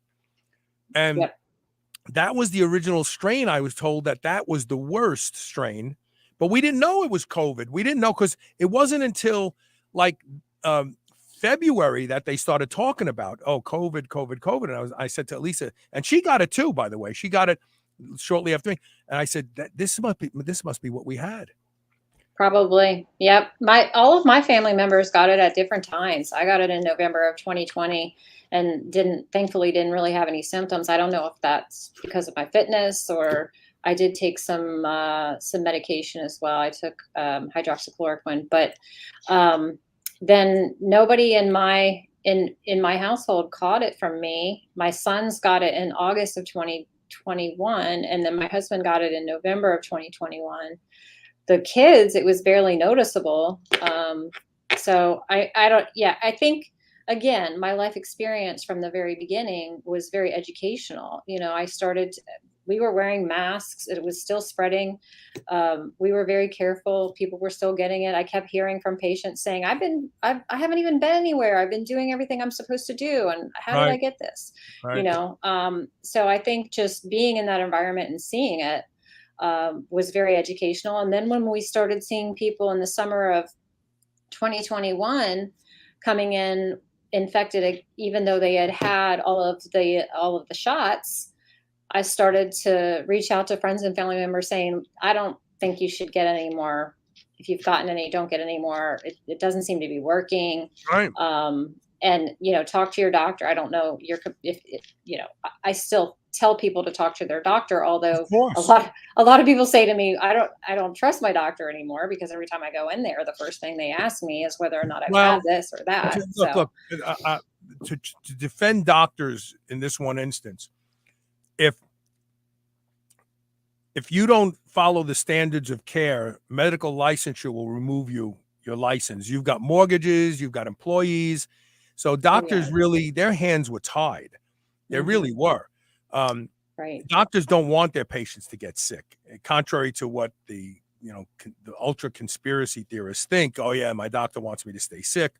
Speaker 3: And that was the original strain. I was told that was the worst strain, but we didn't know it was COVID. We didn't know because it wasn't until February that they started talking about, COVID. And I said to Elisa, and she got it too, by the way. She got it shortly after me. And I said, this must be what we had.
Speaker 6: Probably. Yep. All of my family members got it at different times. I got it in November of 2020 and thankfully didn't really have any symptoms. I don't know if that's because of my fitness or I did take some medication as well. I took hydroxychloroquine, but then nobody in my household caught it from me. My sons got it in August of 2021, and then my husband got it in November of 2021. The kids, it was barely noticeable. So I think, again, my life experience from the very beginning was very educational. We were wearing masks. It was still spreading. We were very careful. People were still getting it. I kept hearing from patients saying, I haven't even been anywhere. I've been doing everything I'm supposed to do. And how did I get this?
Speaker 3: Right.
Speaker 6: So I think just being in that environment and seeing it, was very educational. And then when we started seeing people in the summer of 2021 coming in infected, even though they had all of the shots, I started to reach out to friends and family members saying, I don't think you should get any more. If you've gotten any, don't get any more. It doesn't seem to be working.
Speaker 3: Right.
Speaker 6: And talk to your doctor. I don't know I still tell people to talk to their doctor, although a lot of people say to me, I don't trust my doctor anymore because every time I go in there, the first thing they ask me is whether or not I've had this or that.
Speaker 3: Look, to defend doctors in this one instance, if you don't follow the standards of care, medical licensure will remove your license. You've got mortgages, you've got employees. So doctors really, their hands were tied. They really were.
Speaker 6: Right.
Speaker 3: Doctors don't want their patients to get sick, contrary to what the ultra conspiracy theorists think. Oh yeah, my doctor wants me to stay sick.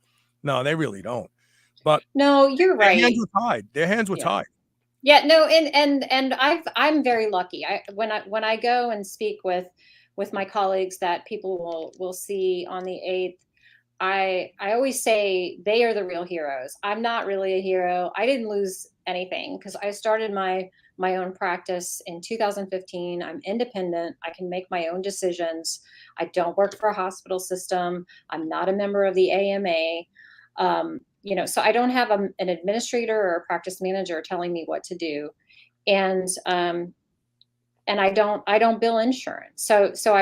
Speaker 3: No, they really don't. But
Speaker 6: no, you're right.
Speaker 3: Their hands were tied.
Speaker 6: Yeah, no, and I'm very lucky. When I go and speak with my colleagues that people will see on the 8th, I always say they are the real heroes. I'm not really a hero. I didn't lose anything because I started my own practice in 2015. I'm independent. I can make my own decisions. I don't work for a hospital system. I'm not a member of the AMA. So I don't have an administrator or a practice manager telling me what to do. And I don't bill insurance. So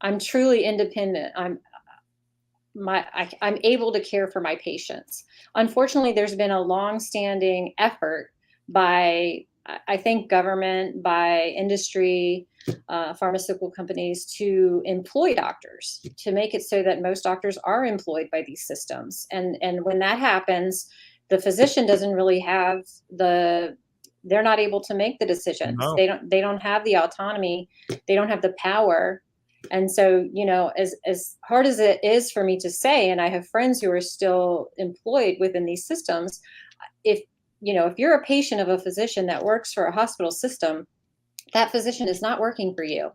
Speaker 6: I'm truly independent. I'm able to care for my patients. Unfortunately, there's been a long-standing effort by, I think, government, by industry, pharmaceutical companies to employ doctors, to make it so that most doctors are employed by these systems. And when that happens, the physician doesn't really have they're not able to make the decisions. No. They don't have the autonomy. They don't have the power And so, as hard as it is for me to say, and I have friends who are still employed within these systems, if you're a patient of a physician that works for a hospital system, that physician is not working for you.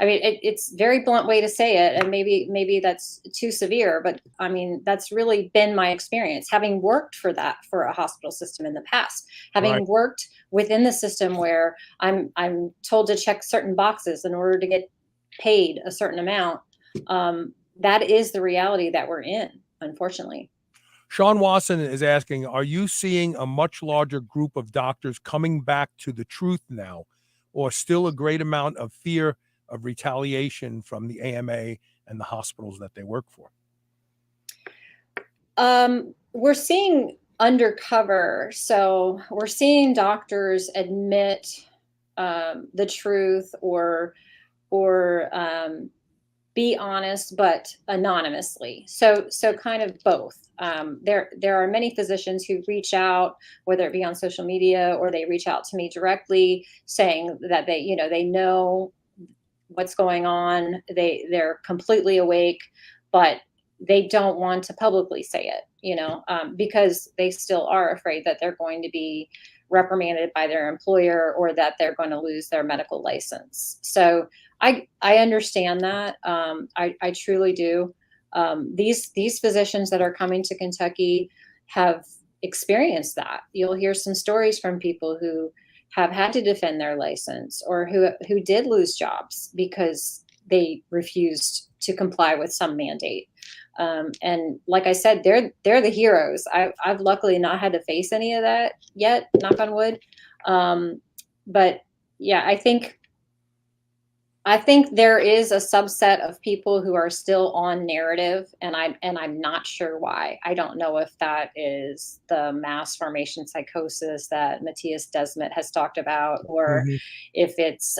Speaker 6: I mean, it's a very blunt way to say it, and maybe that's too severe, but I mean, that's really been my experience, having worked for a hospital system in the past, having worked within the system where I'm told to check certain boxes in order to get paid a certain amount. That is the reality that we're in, unfortunately.
Speaker 3: Sean Wasson is asking, are you seeing a much larger group of doctors coming back to the truth now, or still a great amount of fear of retaliation from the AMA and the hospitals that they work for?
Speaker 6: We're seeing undercover. So we're seeing doctors admit the truth or be honest, but anonymously. So kind of both. There are many physicians who reach out, whether it be on social media or they reach out to me directly, saying that they know what's going on. They're completely awake, but they don't want to publicly say it, because they still are afraid that they're going to be reprimanded by their employer or that they're going to lose their medical license. So I understand that. I truly do. These physicians that are coming to Kentucky have experienced that. You'll hear some stories from people who have had to defend their license or who did lose jobs because they refused to comply with some mandate. And like I said, they're the heroes. I've luckily not had to face any of that yet, knock on wood. But yeah, I think there is a subset of people who are still on narrative, and I'm not sure why. I don't know if that is the mass formation psychosis that Matthias Desmet has talked about, or if it's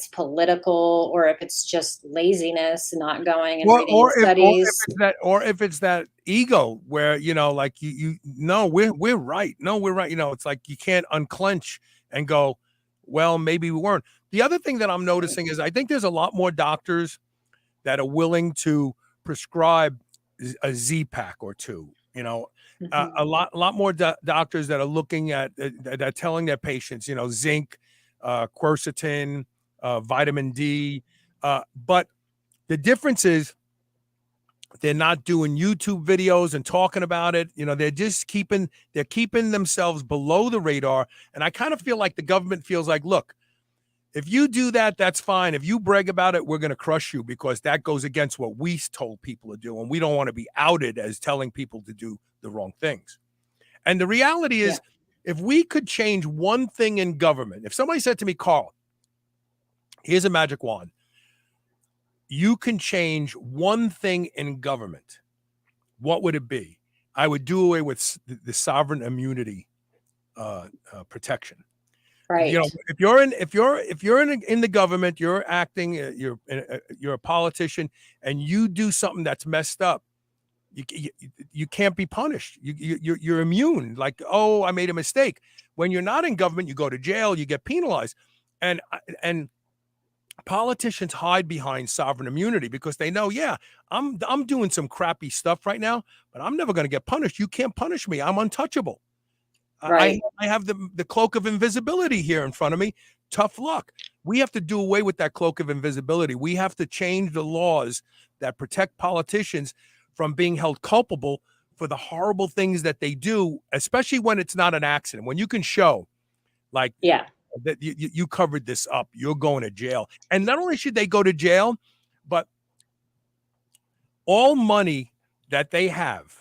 Speaker 6: political, or if it's just laziness, not going and reading studies,
Speaker 3: or if it's that ego where like we're right. No, we're right. It's like you can't unclench and go, well, maybe we weren't. The other thing that I'm noticing is I think there's a lot more doctors that are willing to prescribe a Z-Pack or two. A lot more doctors that are looking at that telling their patients, zinc, quercetin, vitamin D. But the difference is they're not doing YouTube videos and talking about it. They're just keeping themselves below the radar. And I kind of feel like the government feels like, look, if you do that, that's fine. If you brag about it, we're going to crush you because that goes against what we told people to do. And we don't want to be outed as telling people to do the wrong things. And the reality is, if we could change one thing in government, if somebody said to me, Carl, here's a magic wand. You can change one thing in government. What would it be? I would do away with the sovereign immunity protection.
Speaker 6: Right.
Speaker 3: If you're in the government, you're acting, you're a politician, and you do something that's messed up, you can't be punished. You're immune. Like, oh, I made a mistake. When you're not in government, you go to jail, you get penalized, and politicians hide behind sovereign immunity because they know, I'm doing some crappy stuff right now, but I'm never going to get punished. You can't punish me. I'm untouchable. Right. I have the cloak of invisibility here in front of me. Tough luck. We have to do away with that cloak of invisibility. We have to change the laws that protect politicians from being held culpable for the horrible things that they do, especially when it's not an accident. When you can show, like, that you covered this up, you're going to jail. And not only should they go to jail, but all money that they have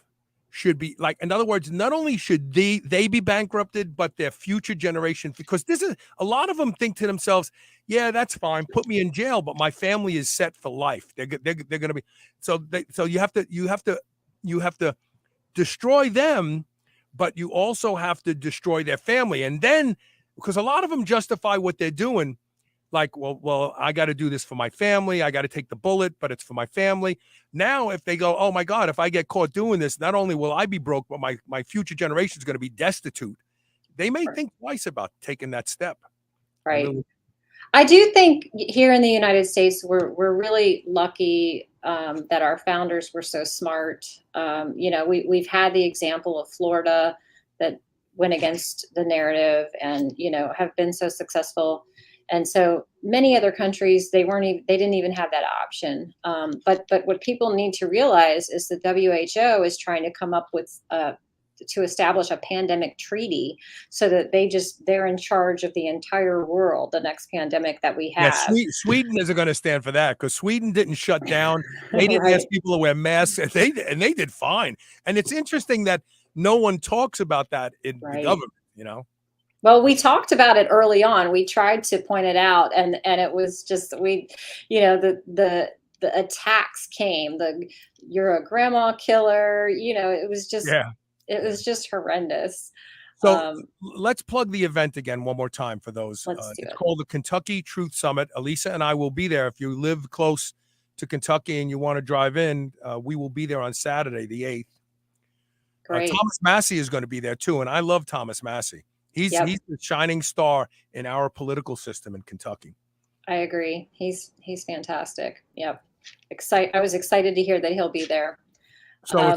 Speaker 3: should be, like, in other words, not only should they be bankrupted, but their future generation, because this is, a lot of them think to themselves, yeah, that's fine, put me in jail, but my family is set for life. They're going to be, so you have to destroy them, but you also have to destroy their family. And then, because a lot of them justify what they're doing, like, well, I got to do this for my family. I got to take the bullet, but it's for my family. Now, if they go, oh my God, if I get caught doing this, not only will I be broke, but my future generation is going to be destitute. They may think twice about taking that step.
Speaker 6: Right. I do think here in the United States, we're really lucky that our founders were so smart. We've had the example of Florida that went against the narrative and have been so successful. And so many other countries, they didn't even have that option. But what people need to realize is the WHO is trying to come up with to establish a pandemic treaty so that they're in charge of the entire world, the next pandemic that we have.
Speaker 3: Yeah, Sweden isn't going to stand for that because Sweden didn't shut down. They didn't
Speaker 6: Right.
Speaker 3: ask people to wear masks, and they did fine. And it's interesting that no one talks about that in the
Speaker 6: Right.
Speaker 3: government.
Speaker 6: Well, we talked about it early on. We tried to point it out, and it was just the attacks came. You're a grandma killer. It was just
Speaker 3: Yeah.
Speaker 6: it was just horrendous.
Speaker 3: So let's plug the event again one more time for those.
Speaker 6: Let's do
Speaker 3: It's
Speaker 6: it.
Speaker 3: called the Kentucky Truth Summit. Elisa and I will be there. If you live close to Kentucky and you want to drive in, we will be there on Saturday, the 8th.
Speaker 6: Great.
Speaker 3: Thomas Massey is going to be there too, and I love Thomas Massey. He's
Speaker 6: Yep.
Speaker 3: the shining star in our political system in Kentucky.
Speaker 6: I agree. He's fantastic. Yep. I was excited to hear that he'll be there.
Speaker 3: So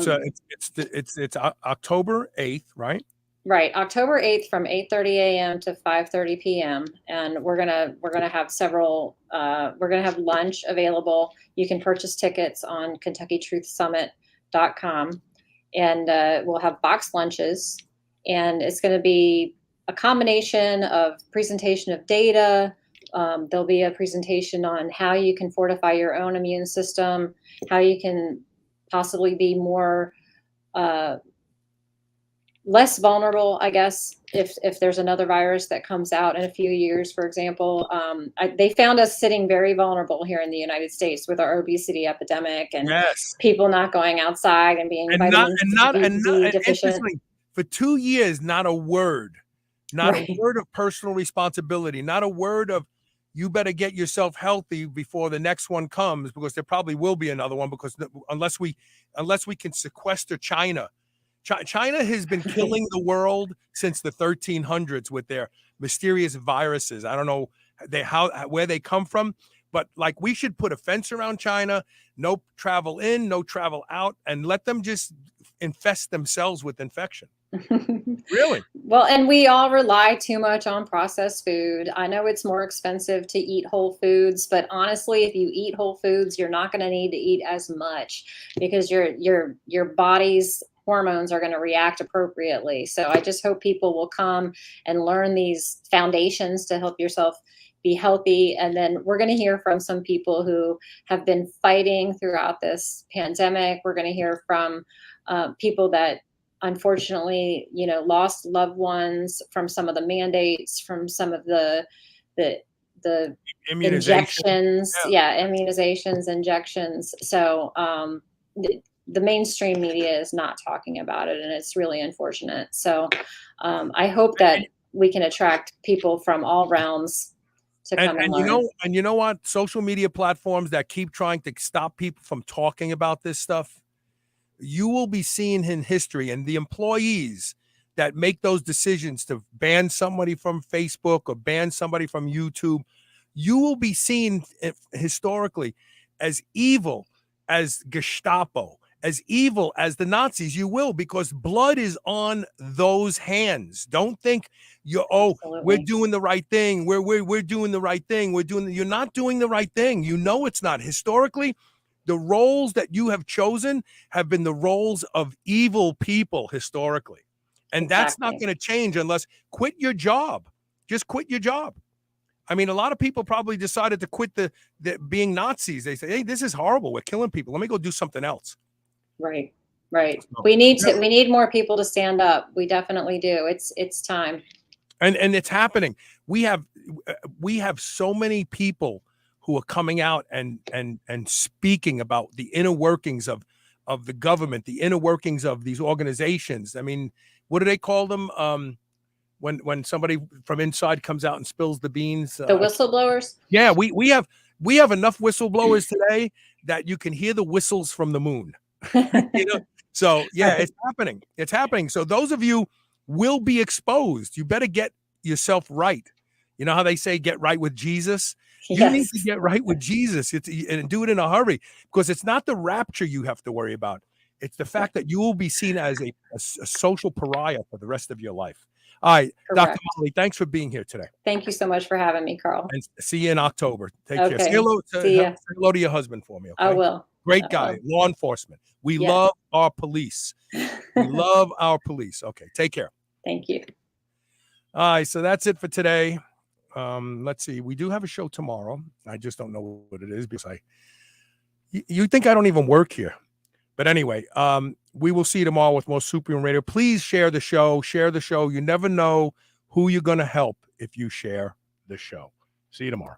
Speaker 3: it's October 8th, right?
Speaker 6: Right, October 8th from 8:30 a.m. to 5:30 p.m. And we're gonna have several. We're gonna have lunch available. You can purchase tickets on KentuckyTruthSummit.com, and we'll have boxed lunches. And it's going to be a combination of presentation of data. There'll be a presentation on how you can fortify your own immune system, how you can possibly be more less vulnerable, I guess, if there's another virus that comes out in a few years, for example. They found us sitting very vulnerable here in the United States with our obesity epidemic and
Speaker 3: Yes.
Speaker 6: people not going outside and being vitamin D deficient.
Speaker 3: For 2 years, not a word
Speaker 6: Right.
Speaker 3: a word of personal responsibility, not a word of you better get yourself healthy before the next one comes, because there probably will be another one, because unless we can sequester China. China has been killing the world since the 1300s with their mysterious viruses. I don't know where they come from, but like we should put a fence around China, no travel in, no travel out, and let them just infest themselves with infection. Really?
Speaker 6: Well, and we all rely too much on processed food. I know it's more expensive to eat whole foods, but honestly, if you eat whole foods, you're not going to need to eat as much because your body's hormones are going to react appropriately. So I just hope people will come and learn these foundations to help yourself be healthy. And then we're going to hear from some people who have been fighting throughout this pandemic. We're going to hear from people that unfortunately, lost loved ones from some of the mandates, from some of the injections. Immunizations, injections. So the mainstream media is not talking about it, and it's really unfortunate. So I hope that we can attract people from all realms to come and learn.
Speaker 3: You know what? Social media platforms that keep trying to stop people from talking about this stuff, you will be seeing in history, and the employees that make those decisions to ban somebody from Facebook or ban somebody from YouTube, you will be seen historically as evil as Gestapo, as evil as the Nazis. You will, because blood is on those hands. Don't think we're doing the right thing. We're doing the right thing. You're not doing the right thing. It's not. Historically, the roles that you have chosen have been the roles of evil people historically. And that's not going to change unless quit your job. Just quit your job. I mean, a lot of people probably decided to quit the being Nazis. They say, hey, this is horrible. We're killing people. Let me go do something else.
Speaker 6: Right. So, we need more people to stand up. We definitely do. It's time.
Speaker 3: And it's happening. We have so many people who are coming out and speaking about the inner workings of the government, the inner workings of these organizations. I mean, what do they call them? When somebody from inside comes out and spills the beans.
Speaker 6: The whistleblowers?
Speaker 3: Yeah, we have enough whistleblowers today that you can hear the whistles from the moon. So yeah, it's happening. It's happening. So those of you will be exposed. You better get yourself right. You know how they say get right with Jesus? You need
Speaker 6: Yes.
Speaker 3: to get right with Jesus and do it in a hurry, because it's not the rapture you have to worry about. It's the fact that you will be seen as a social pariah for the rest of your life. All right, Dr.
Speaker 6: Correct.
Speaker 3: Molly, thanks for being here today.
Speaker 6: Thank you so much for having me, Carl.
Speaker 3: And see you in October. Take care. Say
Speaker 6: Okay.
Speaker 3: hello,
Speaker 6: See ya.
Speaker 3: say hello to your husband for me. Okay?
Speaker 6: I will.
Speaker 3: Great
Speaker 6: I
Speaker 3: guy,
Speaker 6: will.
Speaker 3: law enforcement. We
Speaker 6: Yes.
Speaker 3: love our police. We love our police. Okay, take care.
Speaker 6: Thank you.
Speaker 3: All right, so that's it for today. Let's see. We do have a show tomorrow. I just don't know what it is because you think I don't even work here. But anyway, we will see you tomorrow with more Superhuman Radio. Please share the show. Share the show. You never know who you're going to help if you share the show. See you tomorrow.